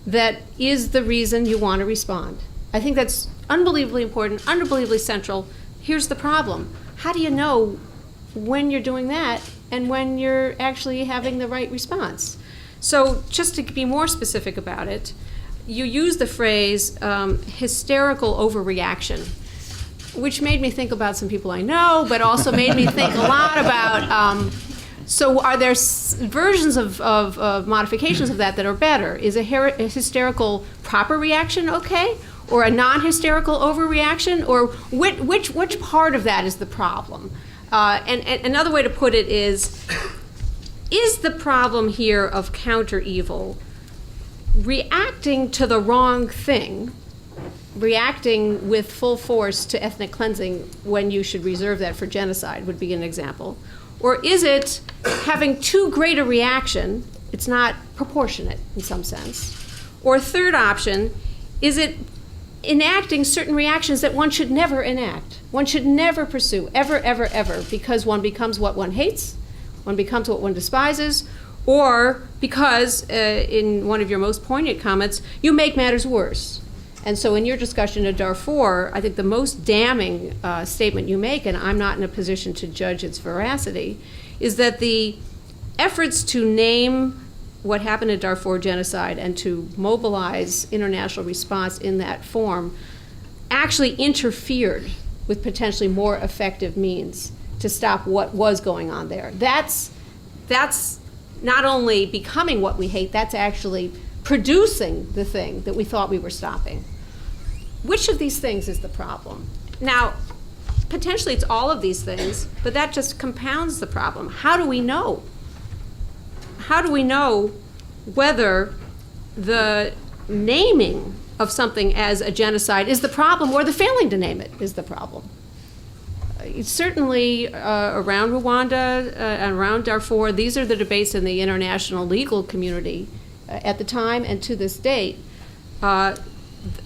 that is the reason you want to respond. I think that's unbelievably important, unbelievably central. Here's the problem. How do you know when you're doing that and when you're actually having the right response? So just to be more specific about it, you use the phrase hysterical overreaction, which made me think about some people I know, but also made me think a lot about, so are there versions of modifications of that are better? Is a hysterical proper reaction okay? Or a non-hysterical overreaction? Or which part of that is the problem? And another way to put it is the problem here of counter-evil reacting to the wrong thing, reacting with full force to ethnic cleansing when you should reserve that for genocide would be an example? Or is it having too great a reaction, it's not proportionate in some sense? Or third option, is it enacting certain reactions that one should never enact, one should never pursue, ever, ever, ever, because one becomes what one hates, one becomes what one despises, or because, in one of your most poignant comments, you make matters worse. And so in your discussion of Darfur, I think the most damning statement you make, and I'm not in a position to judge its veracity, is that the efforts to name what happened in Darfur genocide and to mobilize international response in that form actually interfered with potentially more effective means to stop what was going on there. That's not only becoming what we hate, that's actually producing the thing that we thought we were stopping. Which of these things is the problem? Now, potentially it's all of these things, but that just compounds the problem. How do we know? How do we know whether the naming of something as a genocide is the problem or the failing to name it is the problem? Certainly around Rwanda and around Darfur, these are the debates in the international legal community at the time and to this date. I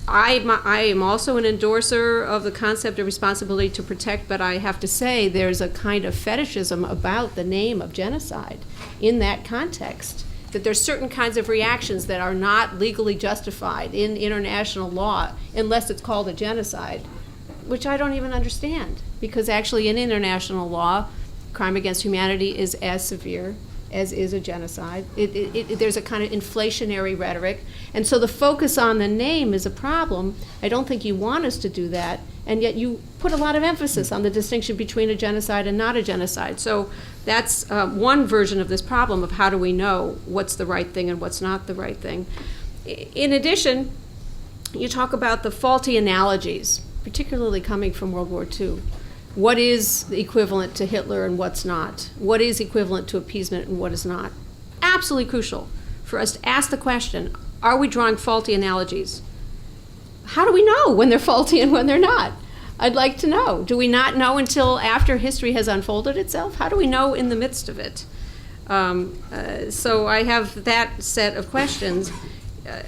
am also an endorser of the concept of responsibility to protect, but I have to say there's a kind of fetishism about the name of genocide in that context, that there's certain kinds of reactions that are not legally justified in international law unless it's called a genocide, which I don't even understand, because actually in international law, crime against humanity is as severe as is a genocide. There's a kind of inflationary rhetoric. And so the focus on the name is a problem. I don't think you want us to do that, and yet you put a lot of emphasis on the distinction between a genocide and not a genocide. So that's one version of this problem of how do we know what's the right thing and what's not the right thing. In addition, you talk about the faulty analogies, particularly coming from World War II. What is equivalent to Hitler and what's not? What is equivalent to appeasement and what is not? Absolutely crucial for us to ask the question, are we drawing faulty analogies? How do we know when they're faulty and when they're not? I'd like to know. Do we not know until after history has unfolded itself? How do we know in the midst of it? So I have that set of questions.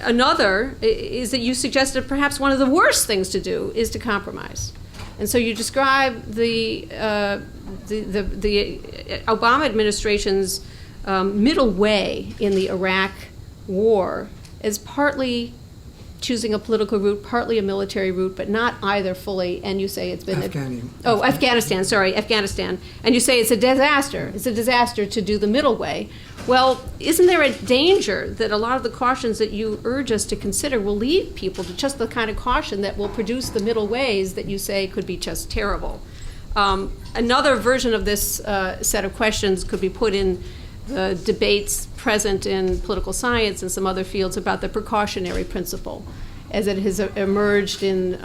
Another is that you suggested perhaps one of the worst things to do is to compromise. And so you describe the Obama administration's middle way in the Iraq war as partly choosing a political route, partly a military route, but not either fully. And you say it's been Afghanistan. And you say it's a disaster. It's a disaster to do the middle way. Well, isn't there a danger that a lot of the cautions that you urge us to consider will lead people to just the kind of caution that will produce the middle ways that you say could be just terrible? Another version of this set of questions could be put in the debates present in political science and some other fields about the precautionary principle as it has emerged in,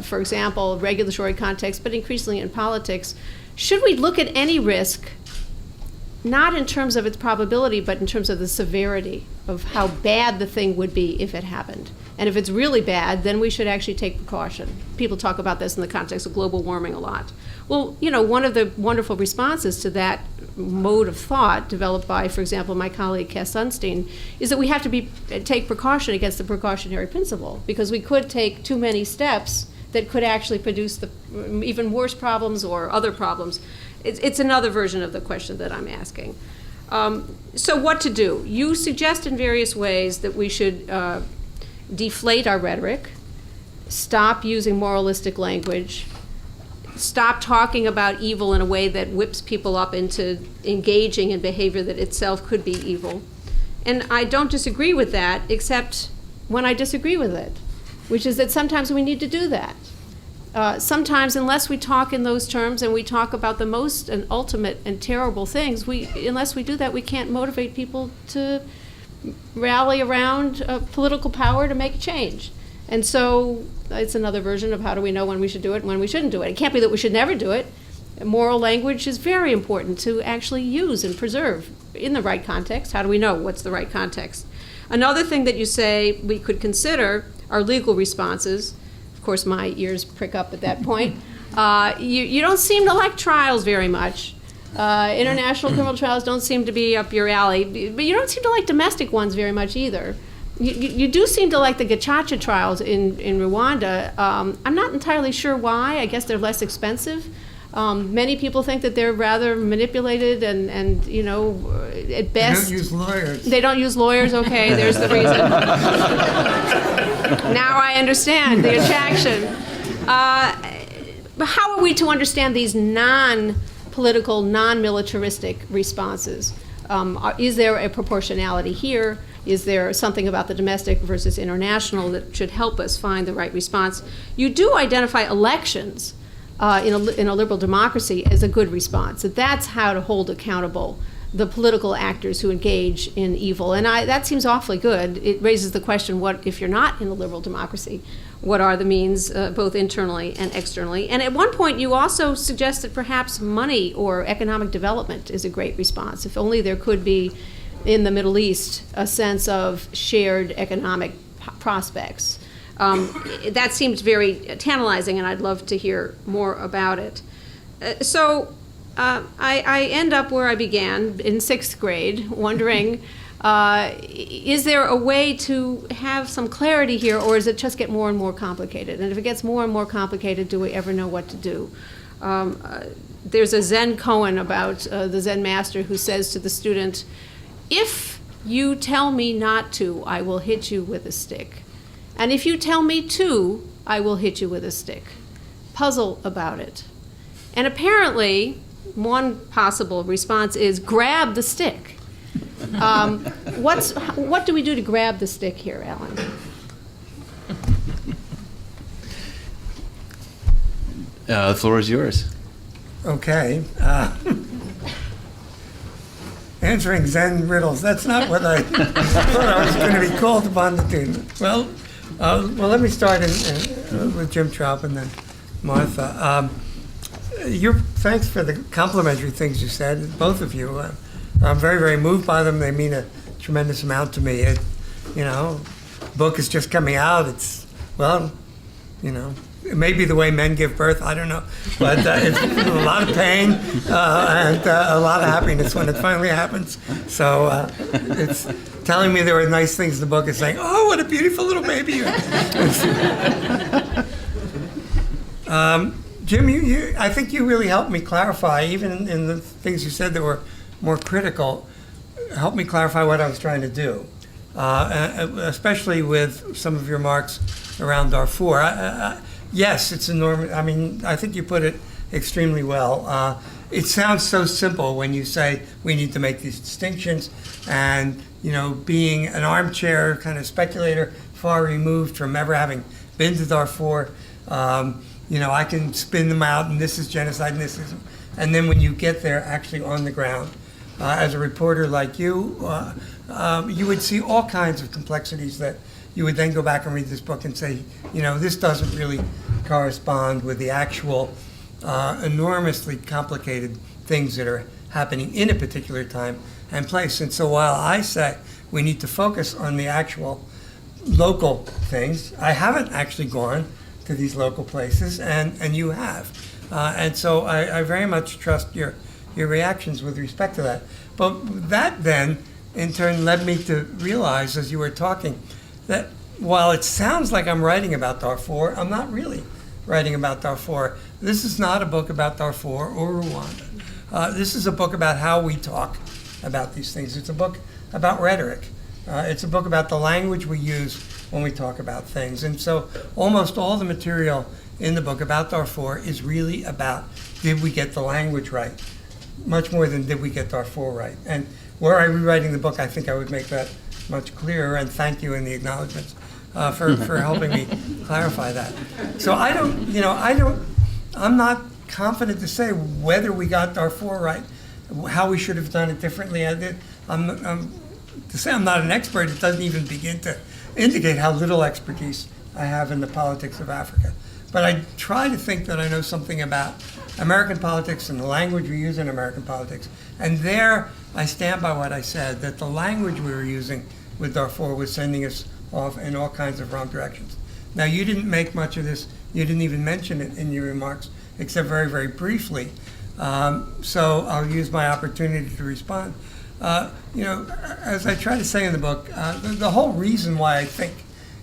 for example, regulatory context, but increasingly in politics. Should we look at any risk, not in terms of its probability, but in terms of the severity of how bad the thing would be if it happened? And if it's really bad, then we should actually take precaution. People talk about this in the context of global warming a lot. Well, one of the wonderful responses to that mode of thought developed by, for example, my colleague Cass Sunstein, is that we have to take precaution against the precautionary principle, because we could take too many steps that could actually produce the even worse problems or other problems. It's another version of the question that I'm asking. So what to do? You suggest in various ways that we should deflate our rhetoric, stop using moralistic language, stop talking about evil in a way that whips people up into engaging in behavior that itself could be evil. And I don't disagree with that, except when I disagree with it, which is that sometimes we need to do that. Sometimes, unless we talk in those terms and we talk about the most and ultimate and terrible things, unless we do that, we can't motivate people to rally around political power to make a change. And so it's another version of how do we know when we should do it and when we shouldn't do it. It can't be that we should never do it. Moral language is very important to actually use and preserve in the right context. How do we know what's the right context? Another thing that you say we could consider are legal responses. Of course, my ears prick up at that point. You don't seem to like trials very much. International criminal trials don't seem to be up your alley, but you don't seem to like domestic ones very much either. You do seem to like the Gacaca trials in Rwanda. I'm not entirely sure why. I guess they're less expensive. Many people think that they're rather manipulated and at best. They don't use lawyers. They don't use lawyers, okay, there's the reason. Now I understand the attraction. How are we to understand these non-political, non-militaristic responses? Is there a proportionality here? Is there something about the domestic versus international that should help us find the right response? You do identify elections in a liberal democracy as a good response. That's how to hold accountable the political actors who engage in evil. And that seems awfully good. It raises the question, what if you're not in a liberal democracy? What are the means, both internally and externally? And at one point, you also suggested perhaps money or economic development is a great response. If only there could be, in the Middle East, a sense of shared economic prospects. That seems very tantalizing, and I'd love to hear more about it. I end up where I began, in 6th grade, wondering, is there a way to have some clarity here, or does it just get more and more complicated? And if it gets more and more complicated, do we ever know what to do? There's a Zen koan about the Zen master who says to the student, if you tell me not to, I will hit you with a stick. And if you tell me to, I will hit you with a stick. Puzzle about it. And apparently, one possible response is grab the stick. What do we do to grab the stick here, Alan? The floor is yours. Okay. Answering Zen riddles. That's not what I thought I was going to be called upon to do. Well, let me start with Jim Traub and then Martha. Thanks for the complimentary things you said, both of you. I'm very, very moved by them. They mean a tremendous amount to me. Book is just coming out. It's it may be the way men give birth, I don't know, but it's a lot of pain and a lot of happiness when it finally happens. So it's telling me there were nice things in the book. It's saying, oh, what a beautiful little baby you have. Jim, I think you really helped me clarify, even in the things you said that were more critical, helped me clarify what I was trying to do, especially with some of your remarks around Darfur. Yes, it's enormous. I mean, I think you put it extremely well. It sounds so simple when you say we need to make these distinctions, and being an armchair kind of speculator, far removed from ever having been to Darfur, I can spin them out, and this is genocide, and this isn't. And then when you get there, actually on the ground, as a reporter like you, you would see all kinds of complexities that you would then go back and read this book and say, this doesn't really correspond with the actual enormously complicated things that are happening in a particular time and place. And so while I say we need to focus on the actual local things, I haven't actually gone to these local places, and you have. And so I very much trust your reactions with respect to that. But that then, in turn, led me to realize, as you were talking, that while it sounds like I'm writing about Darfur, I'm not really writing about Darfur. This is not a book about Darfur or Rwanda. This is a book about how we talk about these things. It's a book about rhetoric. It's a book about the language we use when we talk about things. And so almost all the material in the book about Darfur is really about, did we get the language right? Much more than did we get Darfur right. And were I rewriting the book, I think I would make that much clearer, and thank you in the acknowledgments for helping me clarify that. So I'm not confident to say whether we got Darfur right, how we should have done it differently. To say I'm not an expert, it doesn't even begin to indicate how little expertise I have in the politics of Africa. But I try to think that I know something about American politics and the language we use in American politics. And there I stand by what I said, that the language we were using with Darfur was sending us off in all kinds of wrong directions. Now, you didn't make much of this. You didn't even mention it in your remarks, except very, very briefly. So I'll use my opportunity to respond. As I try to say in the book, the whole reason why I think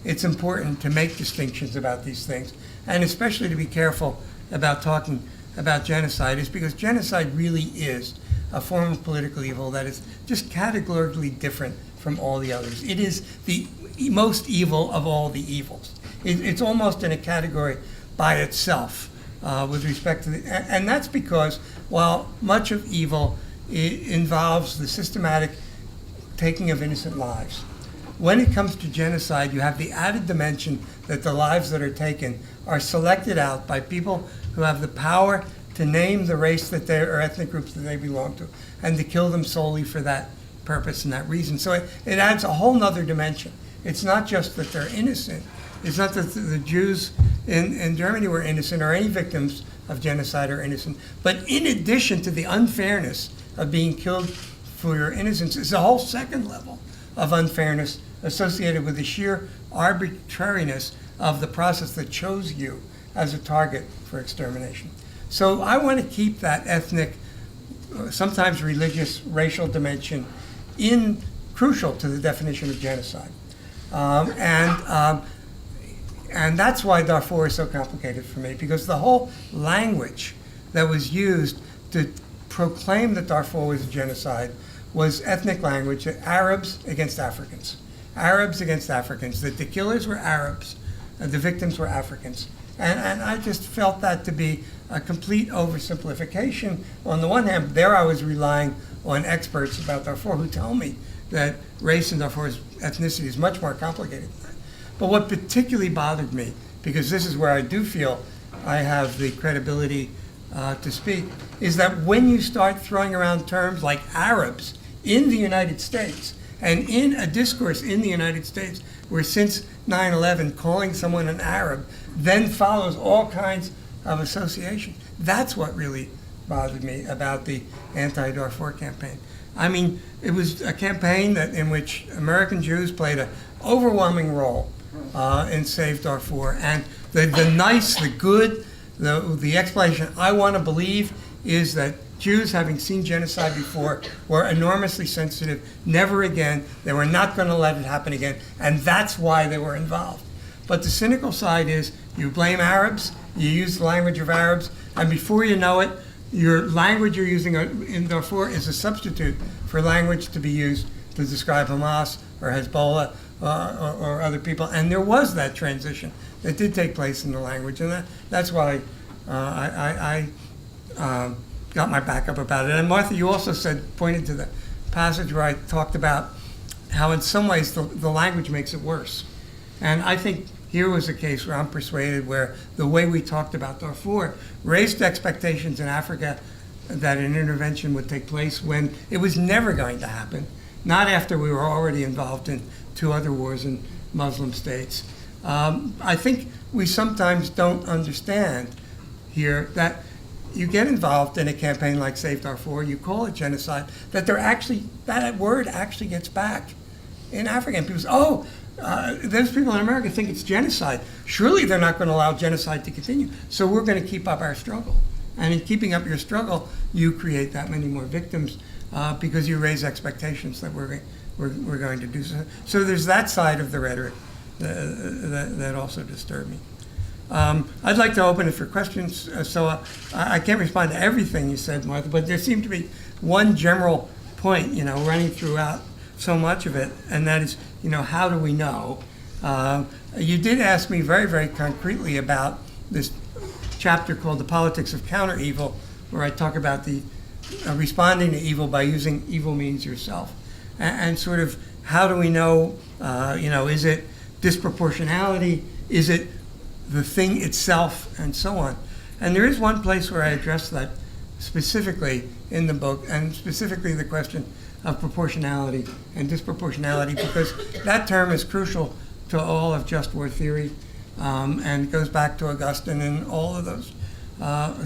it's important to make distinctions about these things, and especially to be careful about talking about genocide, is because genocide really is a form of political evil that is just categorically different from all the others. It is the most evil of all the evils. It's almost in a category by itself with respect to and that's because while much of evil involves the systematic taking of innocent lives, when it comes to genocide, you have the added dimension that the lives that are taken are selected out by people who have the power to name the race that they or ethnic groups that they belong to, and to kill them solely for that purpose and that reason. So it adds a whole nother dimension. It's not just that they're innocent. It's not that the Jews in Germany were innocent, or any victims of genocide are innocent. But in addition to the unfairness of being killed for your innocence, is a whole second level of unfairness associated with the sheer arbitrariness of the process that chose you as a target for extermination. So I want to keep that ethnic, sometimes religious, racial dimension crucial to the definition of genocide. And that's why Darfur is so complicated for me, because the whole language that was used to proclaim that Darfur was a genocide was ethnic language, Arabs against Africans. Arabs against Africans, that the killers were Arabs and the victims were Africans. And I just felt that to be a complete oversimplification. On the one hand, there I was relying on experts about Darfur who tell me that race in Darfur's ethnicity is much more complicated than that. But what particularly bothered me, because this is where I do feel I have the credibility to speak, is that when you start throwing around terms like Arabs in the United States, and in a discourse in the United States where since 9/11 calling someone an Arab then follows all kinds of association, that's what really bothered me about the anti-Darfur campaign. I mean, it was a campaign in which American Jews played an overwhelming role in Save Darfur. And the nice, the good, the explanation I want to believe is that Jews, having seen genocide before, were enormously sensitive. Never again. They were not going to let it happen again. And that's why they were involved. But the cynical side is you blame Arabs, you use the language of Arabs, and before you know it, your language you're using in Darfur is a substitute for language to be used to describe Hamas or Hezbollah or other people. And there was that transition that did take place in the language. And that's why I got my back up about it. And Martha, you also pointed to the passage where I talked about how in some ways the language makes it worse. And I think here was a case where I'm persuaded where the way we talked about Darfur raised expectations in Africa that an intervention would take place when it was never going to happen, not after we were already involved in 2 other wars in Muslim states. I think we sometimes don't understand here that you get involved in a campaign like Save Darfur, you call it genocide, that word actually gets back in Africa. And people say, those people in America think it's genocide. Surely they're not going to allow genocide to continue. So we're going to keep up our struggle. And in keeping up your struggle, you create that many more victims because you raise expectations that we're going to do so. So there's that side of the rhetoric that also disturbed me. I'd like to open it for questions. I can't respond to everything you said, Martha, but there seemed to be one general point, running throughout so much of it, and that is, how do we know? You did ask me very, very concretely about this chapter called The Politics of Counter-Evil, where I talk about the responding to evil by using evil means yourself. And sort of how do we know, is it disproportionality? Is it the thing itself? And so on. And there is one place where I address that specifically in the book, and specifically the question of proportionality and disproportionality, because that term is crucial to all of just war theory, and goes back to Augustine and all of those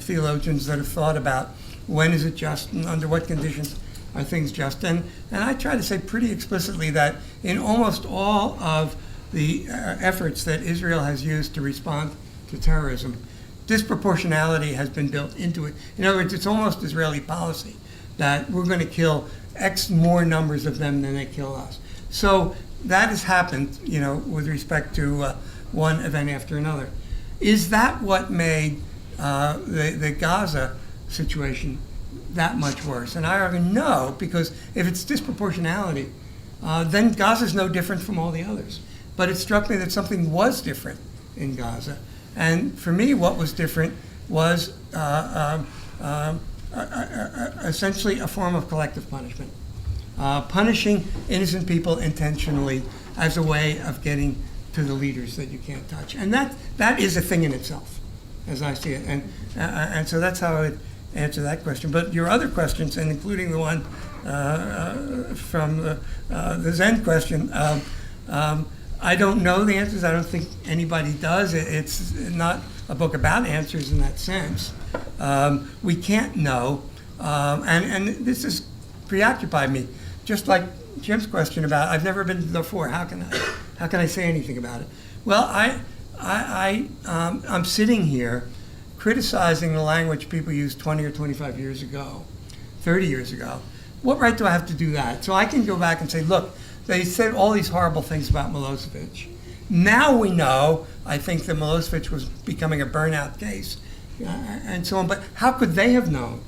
theologians that have thought about when is it just and under what conditions are things just. And I try to say pretty explicitly that in almost all of the efforts that Israel has used to respond to terrorism, disproportionality has been built into it. In other words, it's almost Israeli policy that we're going to kill X more numbers of them than they kill us. So that has happened, with respect to one event after another. Is that what made the Gaza situation that much worse? And I argue no, because if it's disproportionality, then Gaza's no different from all the others. But it struck me that something was different in Gaza. And for me, what was different was essentially a form of collective punishment. Punishing innocent people intentionally as a way of getting to the leaders that you can't touch. And that is a thing in itself, as I see it. And so that's how I would answer that question. But your other questions, and including the one from the Zen question, I don't know the answers. I don't think anybody does. It's not a book about answers in that sense. We can't know. And this has preoccupied me. Just like Jim's question about, I've never been to Darfur. How can I say anything about it? Well, I'm sitting here criticizing the language people used 20 or 25 years ago, 30 years ago. What right do I have to do that? So I can go back and say, look, they said all these horrible things about Milosevic. Now we know, I think, that Milosevic was becoming a burnout case, and so on. But how could they have known?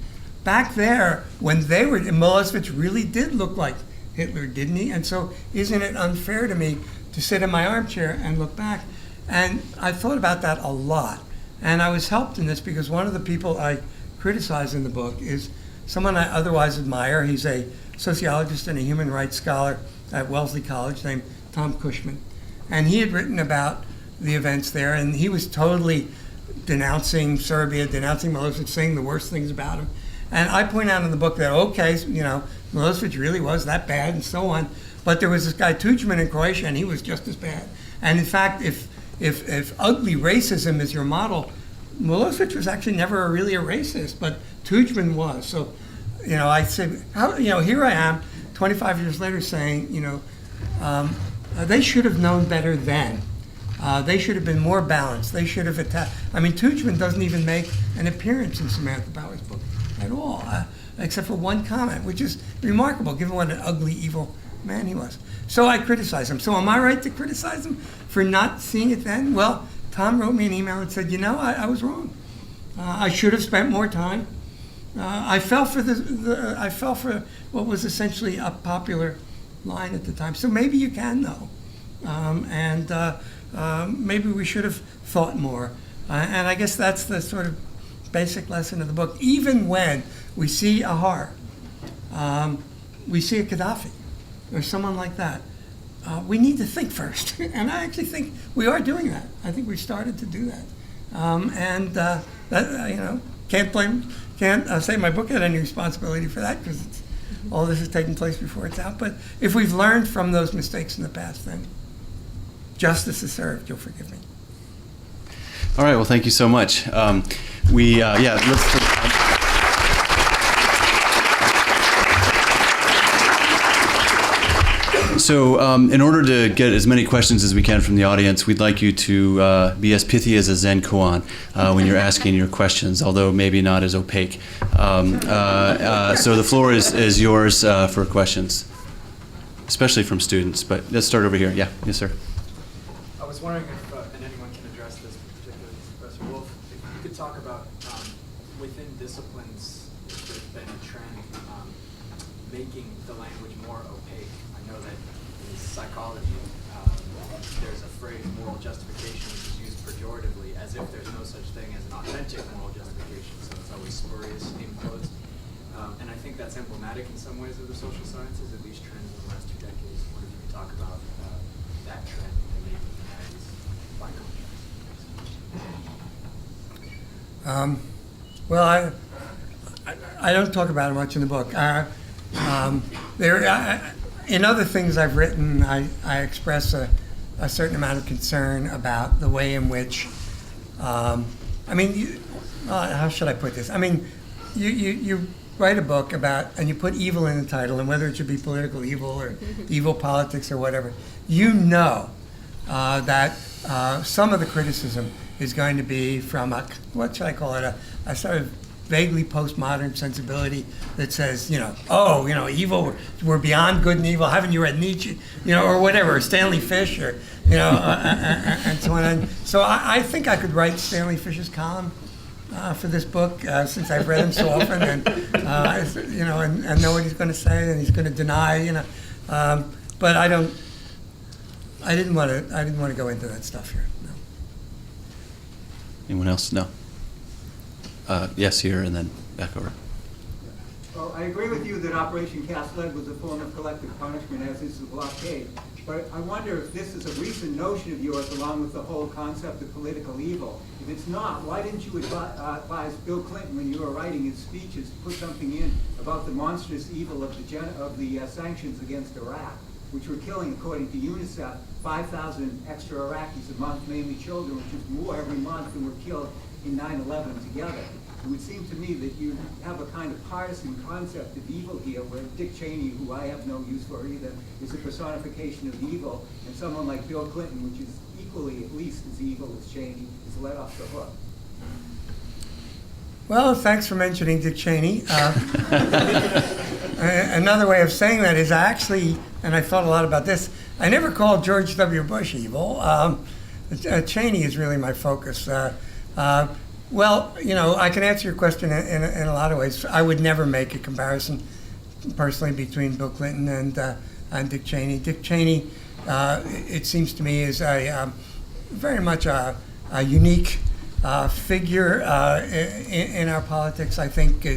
Back there, when they were, Milosevic really did look like Hitler, didn't he? And so isn't it unfair to me to sit in my armchair and look back? And I thought about that a lot. And I was helped in this because one of the people I criticize in the book is someone I otherwise admire. He's a sociologist and a human rights scholar at Wellesley College named Tom Cushman. And he had written about the events there, and he was totally denouncing Serbia, denouncing Milosevic, saying the worst things about him. And I point out in the book that, okay, Milosevic really was that bad and so on, but there was this guy Tudjman in Croatia, and he was just as bad. And in fact, if ugly racism is your model, Milosevic was actually never really a racist, but Tudjman was. So I said, here I am, 25 years later, saying, they should have known better then. They should have been more balanced. They should have attacked. I mean, Tuchman doesn't even make an appearance in Samantha Power's book at all, except for one comment, which is remarkable, given what an ugly, evil man he was. So I criticize him. So am I right to criticize him for not seeing it then? Well, Tom wrote me an email and said, I was wrong. I should have spent more time. I fell for I fell for what was essentially a popular line at the time. So maybe you can know, maybe we should have thought more. And I guess that's the sort of basic lesson of the book. Even when we see a horror, we see a Gaddafi or someone like that, we need to think first. And I actually think we are doing that. I think we've started to do that. Can't say my book had any responsibility for that, because all this has taken place before it's out. But if we've learned from those mistakes in the past, then justice is served. You'll forgive me. All right. Well, thank you so much. So in order to get as many questions as we can from the audience, we'd like you to be as pithy as a Zen koan when you're asking your questions, although maybe not as opaque. So the floor is yours for questions, especially from students. But let's start over here. Yeah. Yes, sir. I was wondering if, and anyone can address this, particularly Professor Wolfe, if you could talk about within disciplines, if there's been a trend making the language more opaque. I know that in psychology, there's a phrase, moral justification, which is used pejoratively, as if there's no such thing as an authentic moral justification, so it's always spurious in quotes. And I think that's emblematic in some ways of the social sciences, at least trends in the last 2 decades. I wonder if you could talk about that trend and maybe humanities by contrast. Well, I don't talk about it much in the book. In other things I've written, I express a certain amount of concern about the way in which, how should I put this? I mean, you write a book about, and you put evil in the title, and whether it should be political evil or evil politics or whatever, that some of the criticism is going to be from what should I call it, a sort of vaguely postmodern sensibility that says, evil, we're beyond good and evil. Haven't you read Nietzsche, or whatever, or Stanley Fish, or, and so on. And so I think I could write Stanley Fish's column for this book, since I've read him so often, and and know what he's going to say, and he's going to deny, but I didn't want to go into that stuff here. No. Anyone else? No. Yes, here, and then back over. Well, I agree with you that Operation Cast Lead was a form of collective punishment, as is the blockade. But I wonder if this is a recent notion of yours, along with the whole concept of political evil. If it's not, why didn't you advise Bill Clinton, when you were writing his speeches, to put something in about the monstrous evil of the sanctions against Iraq, which were killing, according to UNICEF, 5,000 extra Iraqis a month, mainly children, which is more every month than were killed in 9/11 together. It would seem to me that you have a kind of partisan concept of evil here, where Dick Cheney, who I have no use for either, is a personification of evil, and someone like Bill Clinton, which is equally at least as evil as Cheney, is let off the hook. Well, thanks for mentioning Dick Cheney. Another way of saying that is and I thought a lot about this, I never called George W. Bush evil. Cheney is really my focus. Well, I can answer your question in a lot of ways. I would never make a comparison, personally, between Bill Clinton and Dick Cheney. Dick Cheney, it seems to me, is very much a unique figure in our politics. I think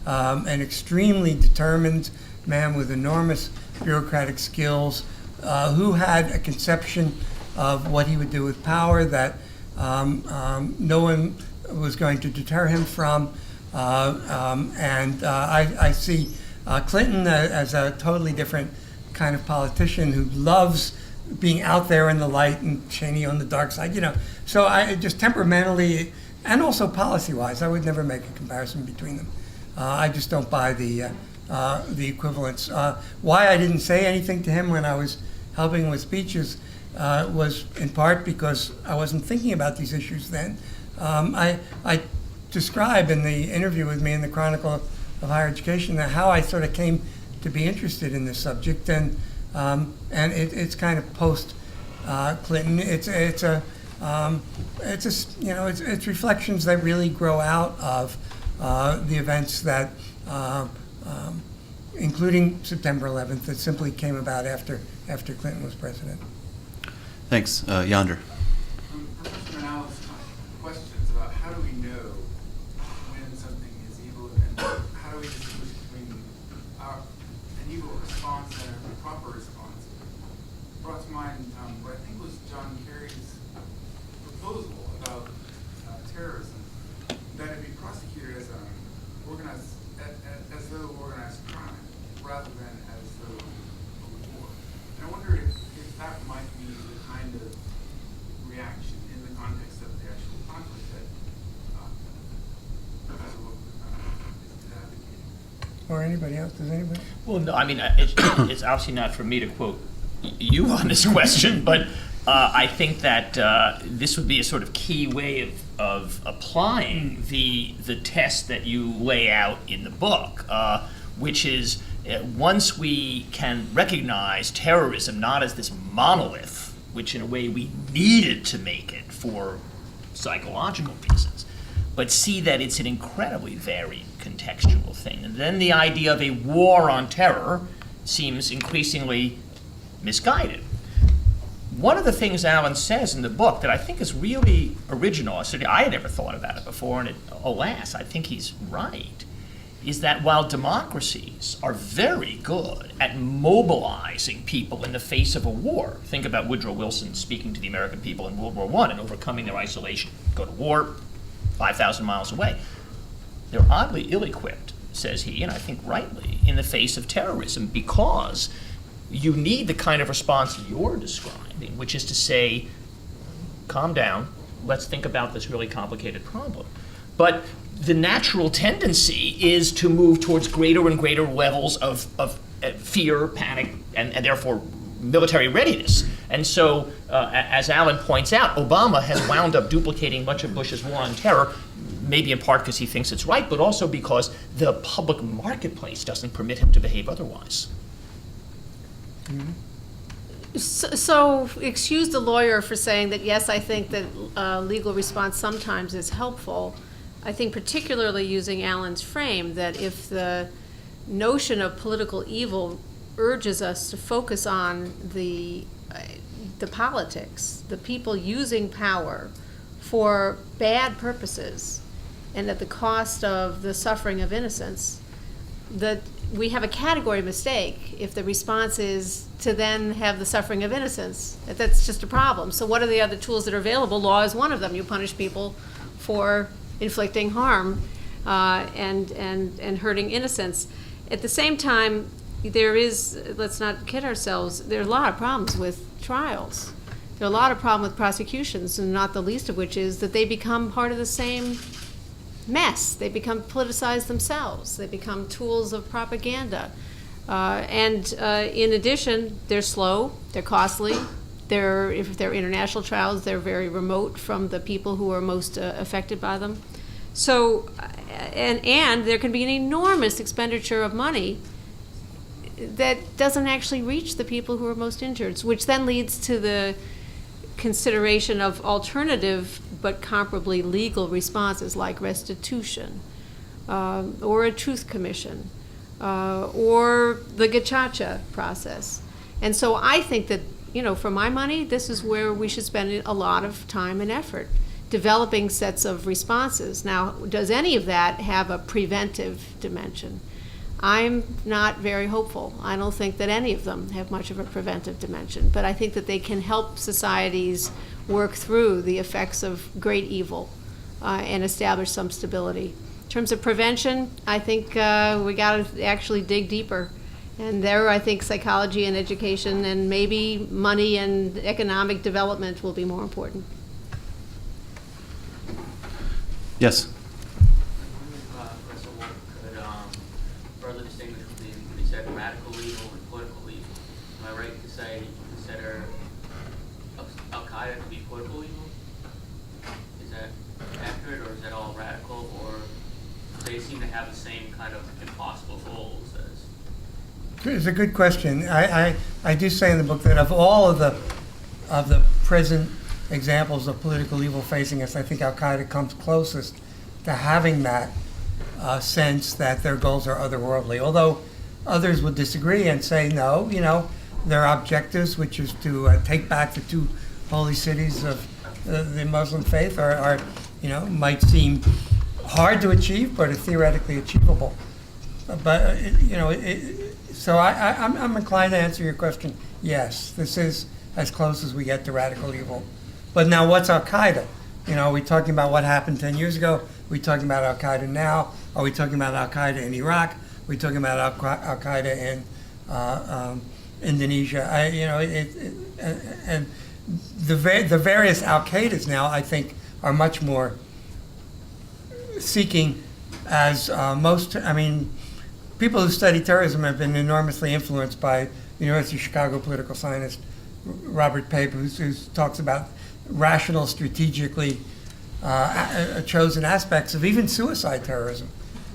an extremely determined man with enormous bureaucratic skills, who had a conception of what he would do with power that no one was going to deter him from, and I see Clinton as a totally different kind of politician who loves being out there in the light, and Cheney on the dark side. So I just temperamentally and also policy-wise, I would never make a comparison between them. I just don't buy the equivalence. Why I didn't say anything to him when I was helping with speeches was in part because I wasn't thinking about these issues then. I describe in the interview with me in the Chronicle of Higher Education how I sort of came to be interested in this subject, and it's kind of post Clinton. It's reflections that really grow out of the events that, including September 11th, that simply came about after Clinton was president. Thanks. Yonder. Professor Minow's questions about how do we know when something is evil, and how do we distinguish between an evil response and a proper response, brought to mind what I think was John Kerry's proposal about terrorism, that it be prosecuted as organized, as though organized crime, rather than as though a war. And I wonder if that might be the kind of reaction in the context of the actual conflict that Professor Wolfe is advocating. Or anybody else? Does anybody? Well, no, I mean, it's obviously not for me to quote you on this question, but I think that this would be a sort of key way of applying the test that you lay out in the book, which is once we can recognize terrorism not as this monolith, which in a way we needed to make it for psychological reasons, but see that it's an incredibly varied contextual thing. And then the idea of a war on terror seems increasingly misguided. One of the things Alan says in the book that I think is really original, I had never thought about it before, and alas, I think he's right, is that while democracies are very good at mobilizing people in the face of a war, think about Woodrow Wilson speaking to the American people in World War I and overcoming their isolation, go to war, 5,000 miles away. They're oddly ill-equipped, says he, and I think rightly, in the face of terrorism, because you need the kind of response you're describing, which is to say, calm down, let's think about this really complicated problem. But the natural tendency is to move towards greater and greater levels of fear, panic, and therefore military readiness. And so, as Alan points out, Obama has wound up duplicating much of Bush's war on terror, maybe in part because he thinks it's right, but also because the public marketplace doesn't permit him to behave otherwise. So excuse the lawyer for saying that, yes, I think that legal response sometimes is helpful. I think particularly using Alan's frame, that if the notion of political evil urges us to focus on the politics, the people using power for bad purposes, and at the cost of the suffering of innocence, that we have a category mistake if the response is to then have the suffering of innocence. That's just a problem. So what are the other tools that are available? Law is one of them. You punish people for inflicting harm and hurting innocence. At the same time, there is, let's not kid ourselves, there are a lot of problems with trials. There are a lot of problems with prosecutions, and not the least of which is that they become part of the same mess. They become politicized themselves. They become tools of propaganda. And in addition, they're slow, they're costly. If they're international trials, they're very remote from the people who are most affected by them. So, and there can be an enormous expenditure of money that doesn't actually reach the people who are most injured, which then leads to the consideration of alternative but comparably legal responses like restitution or a truth commission or the gacaca process. And so I think that, for my money, this is where we should spend a lot of time and effort, developing sets of responses. Now, does any of that have a preventive dimension? I'm not very hopeful. I don't think that any of them have much of a preventive dimension, but I think that they can help societies work through the effects of great evil and establish some stability. In terms of prevention, I think we got to actually dig deeper. And there, I think psychology and education and maybe money and economic development will be more important. Yes. Professor Wolfe could Al-Qaeda to be political evil? Is that accurate, or is that all radical, or they seem to have the same kind of impossible goals as? It's a good question. I do say in the book that of all of the present examples of political evil facing us, I think Al-Qaeda comes closest to having that sense that their goals are otherworldly. Although others would disagree and say, no, their objectives, which is to take back the two holy cities of the Muslim faith, are might seem hard to achieve, but are theoretically achievable. But so I'm inclined to answer your question. Yes, this is as close as we get to radical evil. But now, what's Al-Qaeda? Are we talking about what happened 10 years ago? Are we talking about Al-Qaeda now? Are we talking about Al-Qaeda in Iraq? Are we talking about Al-Qaeda in Indonesia? And the various Al-Qaedas now, I think, are much more seeking as people who study terrorism have been enormously influenced by the University of Chicago political scientist Robert Pape, who talks about rational, strategically chosen aspects of even suicide terrorism.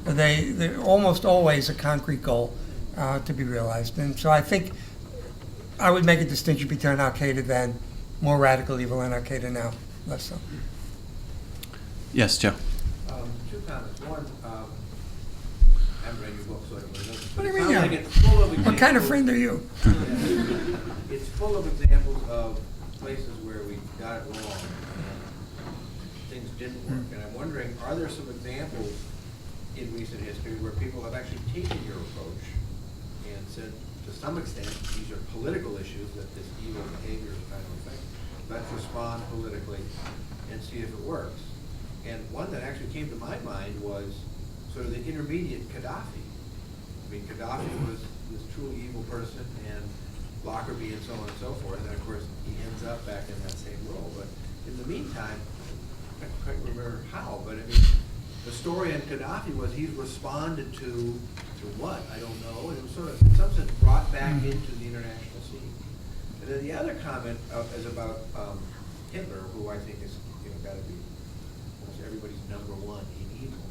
They're almost always a concrete goal to be realized. And so I think I would make a distinction between Al-Qaeda then, more radical evil, and Al-Qaeda now, less so. Yes, Joe. Two comments. One, I haven't read your book, so I don't know. What do you mean? Like it's full of What kind of friend are you? It's full of examples of places where we got it wrong and things didn't work. And I'm wondering, are there some examples in recent history where people have actually taken your approach and said, to some extent, these are political issues, that this evil behavior is kind of thing. Let's respond politically and see if it works. And one that actually came to my mind was sort of the intermediate Gaddafi. I mean, Gaddafi was this truly evil person, and Lockerbie and so on and so forth, and of course he ends up back in that same role. But in the meantime, I can't quite remember how, but I mean, the story on Gaddafi was he responded to what? I don't know, and it was sort of, in some sense, brought back into the international scene. And then the other comment is about Hitler, who I think is got to be almost everybody's number one in evil.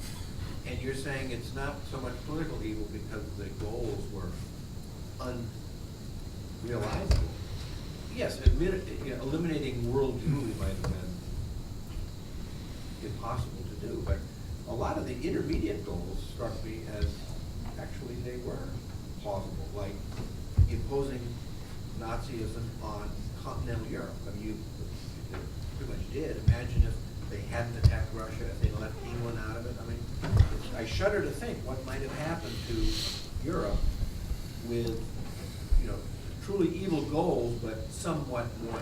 And you're saying it's not so much political evil because the goals were unrealizable. Yes, eliminating world Jewry might have been impossible to do, but a lot of the intermediate goals struck me as actually they were plausible, like imposing Nazism on continental Europe. I mean, you pretty much did. Imagine if they hadn't attacked Russia, if they left England out of it. I mean, I shudder to think what might have happened to Europe with, truly evil goals, but somewhat more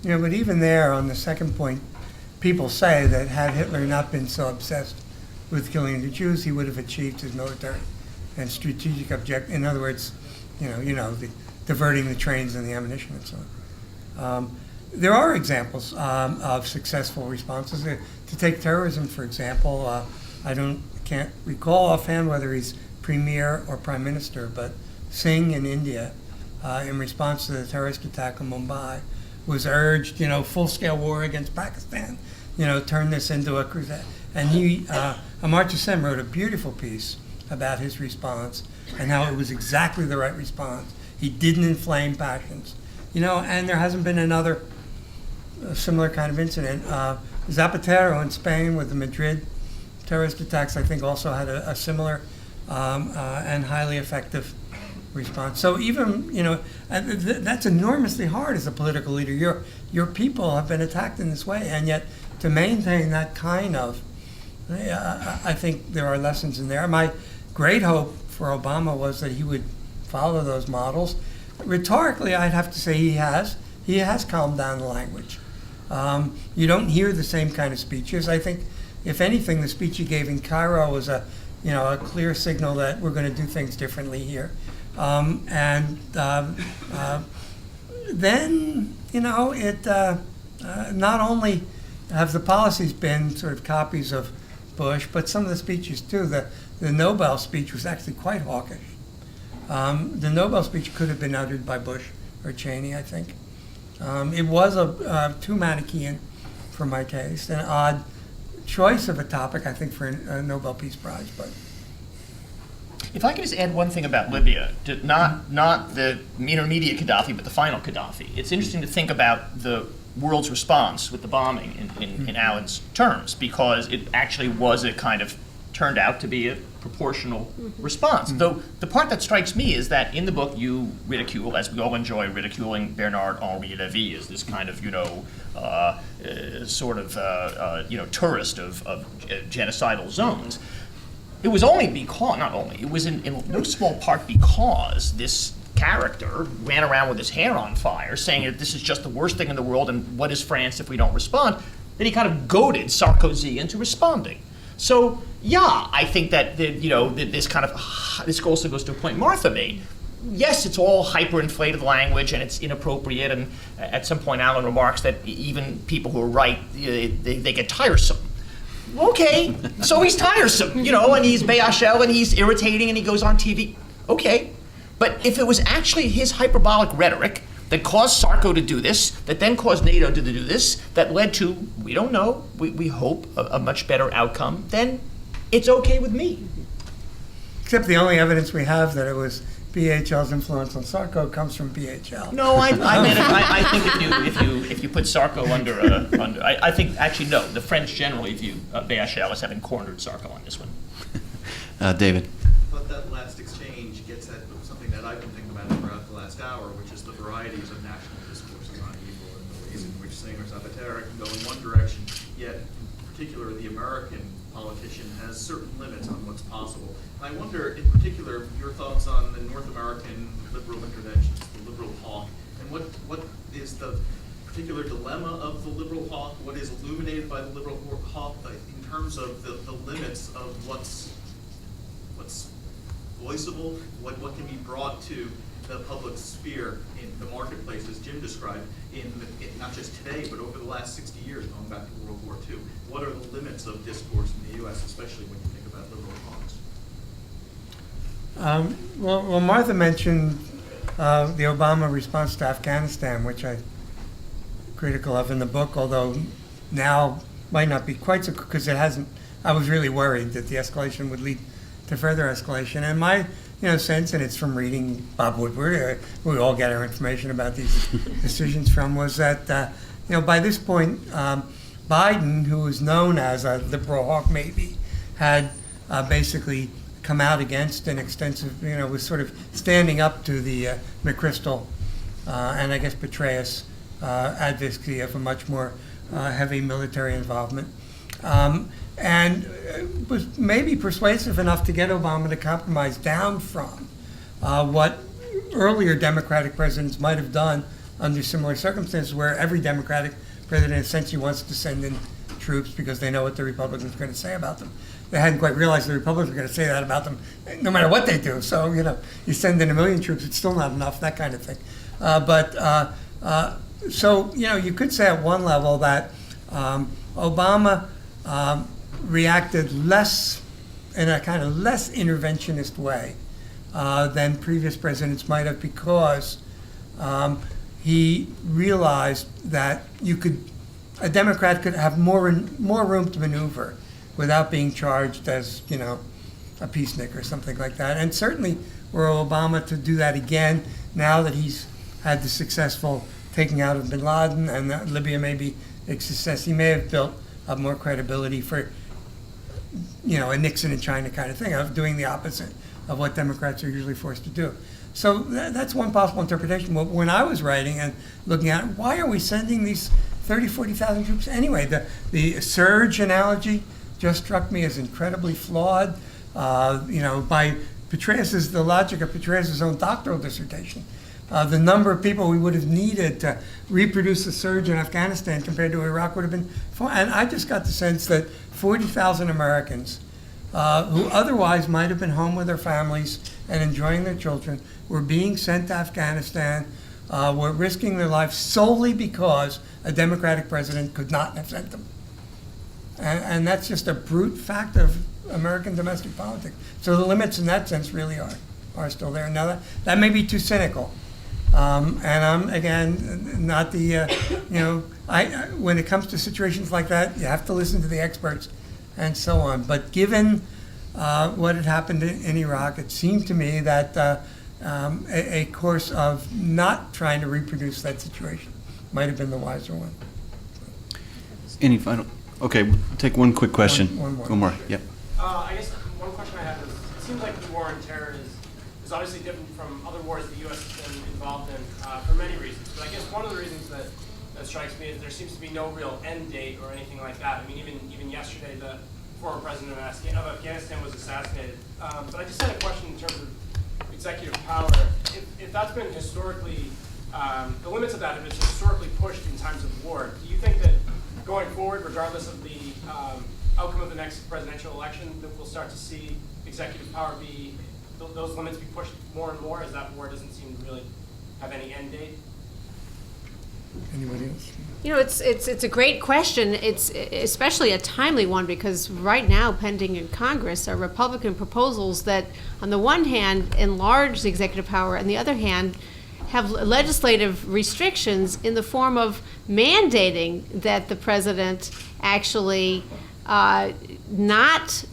inconvenient. But even there, on the second point, people say that had Hitler not been so obsessed with killing the Jews, he would have achieved his military and strategic objective. In other words, the diverting the trains and the ammunition and so on. There are examples of successful responses. To take terrorism, for example, I can't recall offhand whether he's premier or prime minister, but Singh in India, in response to the terrorist attack in Mumbai, was urged, full-scale war against Pakistan, turn this into a crusade. And Amartya Sen wrote a beautiful piece about his response and how it was exactly the right response. He didn't inflame passions, and there hasn't been another similar kind of incident. Zapatero in Spain with the Madrid terrorist attacks, I think, also had a similar and highly effective response. So even, that's enormously hard as a political leader. Your people have been attacked in this way, and yet to maintain that kind of, I think there are lessons in there. My great hope for Obama was that he would follow those models. Rhetorically, I'd have to say he has. He has calmed down the language. You don't hear the same kind of speeches. I think, if anything, the speech he gave in Cairo was a clear signal that we're going to do things differently here. Then, not only have the policies been sort of copies of Bush, but some of the speeches too. The Nobel speech was actually quite hawkish. The Nobel speech could have been uttered by Bush or Cheney, I think. It was too Manichaean for my taste, an odd choice of a topic, I think, for a Nobel Peace Prize. But If I could just add one thing about Libya, not the intermediate Gaddafi, but the final Gaddafi. It's interesting to think about the world's response with the bombing in Alan's terms, because it actually was a kind of, turned out to be a proportional response. Though the part that strikes me is that in the book you ridicule, as we all enjoy ridiculing Bernard-Henri Lévy as this kind of, tourist of genocidal zones. It was only because, not only, it was in no small part because this character ran around with his hair on fire saying that this is just the worst thing in the world and what is France if we don't respond, that he kind of goaded Sarkozy into responding. So, yeah, I think that, this also goes to a point Martha made. Yes, it's all hyperinflated language and it's inappropriate, and at some point Alan remarks that even people who are right, they get tiresome. Okay, so he's tiresome, and he's Béachel and he's irritating and he goes on TV. Okay, but if it was actually his hyperbolic rhetoric that caused Sarko to do this, that then caused NATO to do this, that led to, we don't know, we hope, a much better outcome, then it's okay with me. except the only evidence we have that it was BHL's influence on Sarko comes from BHL. No, I think if you put Sarko under I think actually no, the French generally view Béachel as having cornered Sarko on this one. David. But that last exchange gets at something that I've been thinking about throughout the last hour, which is the varieties of national discourses on evil and the ways in which Singer-Zapatera can go in one direction, yet in particular the American politician has certain limits on what's possible. And I wonder, in particular, your thoughts on the North American liberal interventions, the liberal hawk, and what is the particular dilemma of the liberal hawk, what is illuminated by the liberal hawk in terms of the limits of what's voiceable, what can be brought to the public sphere in the marketplace, as Jim described, in not just today, but over the last 60 years, going back to World War II. What are the limits of discourse in the U.S., especially when you think about liberal hawks? Well, Martha mentioned the Obama response to Afghanistan, which I'm critical of in the book, although now might not be quite so, because it hasn't. I was really worried that the escalation would lead to further escalation. And my sense, and it's from reading Bob Woodward, we all get our information about these decisions from, was that by this point, Biden, who was known as a liberal hawk maybe, had basically come out against an extensive, was sort of standing up to the McChrystal and I guess Petraeus advocacy of a much more heavy military involvement. And was maybe persuasive enough to get Obama to compromise down from what earlier Democratic presidents might have done under similar circumstances, where every Democratic president essentially wants to send in troops because they know what the Republicans are going to say about them. They hadn't quite realized the Republicans were going to say that about them no matter what they do. So, you send in 1 million troops, it's still not enough, that kind of thing. So, you could say at one level that Obama reacted less, in a kind of less interventionist way than previous presidents might have, because he realized that a Democrat could have more room to maneuver without being charged as, a peacenik or something like that. And certainly were Obama to do that again, now that he's had the successful taking out of bin Laden and that Libya may be a success, he may have built up more credibility for, a Nixon in China kind of thing, of doing the opposite of what Democrats are usually forced to do. So that's one possible interpretation. When I was writing and looking at it, why are we sending these 30, 40,000 troops anyway? The surge analogy just struck me as incredibly flawed, by the logic of Petraeus' own doctoral dissertation. The number of people we would have needed to reproduce the surge in Afghanistan compared to Iraq would have been far. And I just got the sense that 40,000 Americans who otherwise might have been home with their families and enjoying their children were being sent to Afghanistan, were risking their lives solely because a Democratic president could not have sent them. And that's just a brute fact of American domestic politics. So the limits in that sense really are still there. Now that may be too cynical. And I'm, again, not the, when it comes to situations like that, you have to listen to the experts and so on. But given what had happened in Iraq, it seemed to me that a course of not trying to reproduce that situation might have been the wiser one. Any final? Okay, we'll take one quick question. One more. Yep. I guess one question I have is, it seems like the war on terror is obviously different from other wars the U.S. has been involved in for many reasons. But I guess one of the reasons that strikes me is there seems to be no real end date or anything like that. I mean, even yesterday, the former president of Afghanistan was assassinated. But I just had a question in terms of executive power. If that's been historically, the limits of that have been historically pushed in times of war, do you think that going forward, regardless of the outcome of the next presidential election, that we'll start to see executive power be, those limits be pushed more and more as that war doesn't seem to really have any end date? Anybody else? It's a great question. It's especially a timely one because right now, pending in Congress, are Republican proposals that, on the one hand, enlarge the executive power, and the other hand, have legislative restrictions in the form of mandating that the president actually not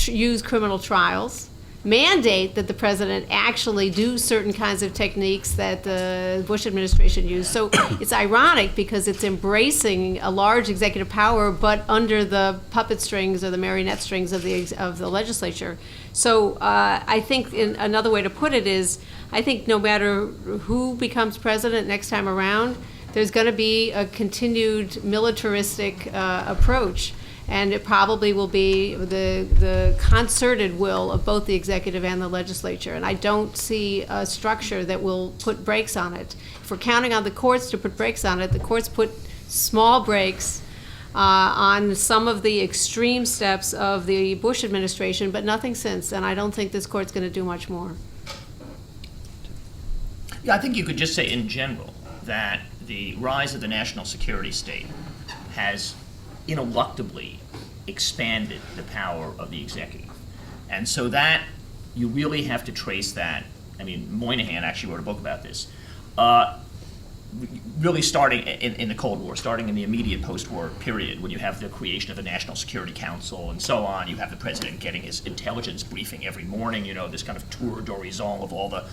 use criminal trials, mandate that the president actually do certain kinds of techniques that the Bush administration used. So it's ironic because it's embracing a large executive power, but under the puppet strings or the marionette strings of the legislature. So I think another way to put it is, I think no matter who becomes president next time around, there's going to be a continued militaristic approach. And it probably will be the concerted will of both the executive and the legislature. And I don't see a structure that will put brakes on it. If we're counting on the courts to put brakes on it, the courts put small brakes on some of the extreme steps of the Bush administration, but nothing since. And I don't think this court's going to do much more. Yeah, I think you could just say in general that the rise of the national security state has ineluctably expanded the power of the executive. And so that, you really have to trace that. I mean, Moynihan actually wrote a book about this. Really starting in the Cold War, starting in the immediate post-war period, when you have the creation of the National Security Council and so on, you have the president getting his intelligence briefing every morning, this kind of tour d'horizon of all the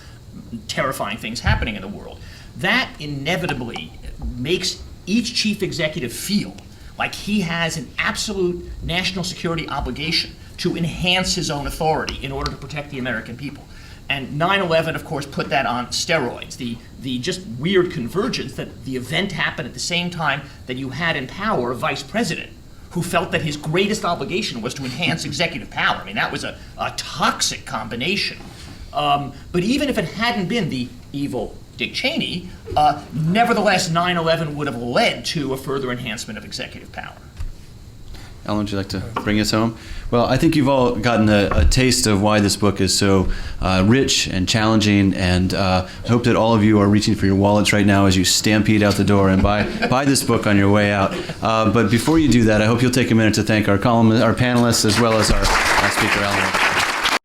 terrifying things happening in the world. That inevitably makes each chief executive feel like he has an absolute national security obligation to enhance his own authority in order to protect the American people. And 9/11, of course, put that on steroids. The just weird convergence that the event happened at the same time that you had in power a vice president who felt that his greatest obligation was to enhance executive power. I mean, that was a toxic combination. But even if it hadn't been the evil Dick Cheney, nevertheless, 9/11 would have led to a further enhancement of executive power. Alan, would you like to bring us home? Well, I think you've all gotten a taste of why this book is so rich and challenging, and I hope that all of you are reaching for your wallets right now as you stampede out the door and buy this book on your way out. But before you do that, I hope you'll take a minute to thank our panelists as well as our speaker, Alan Wolfe.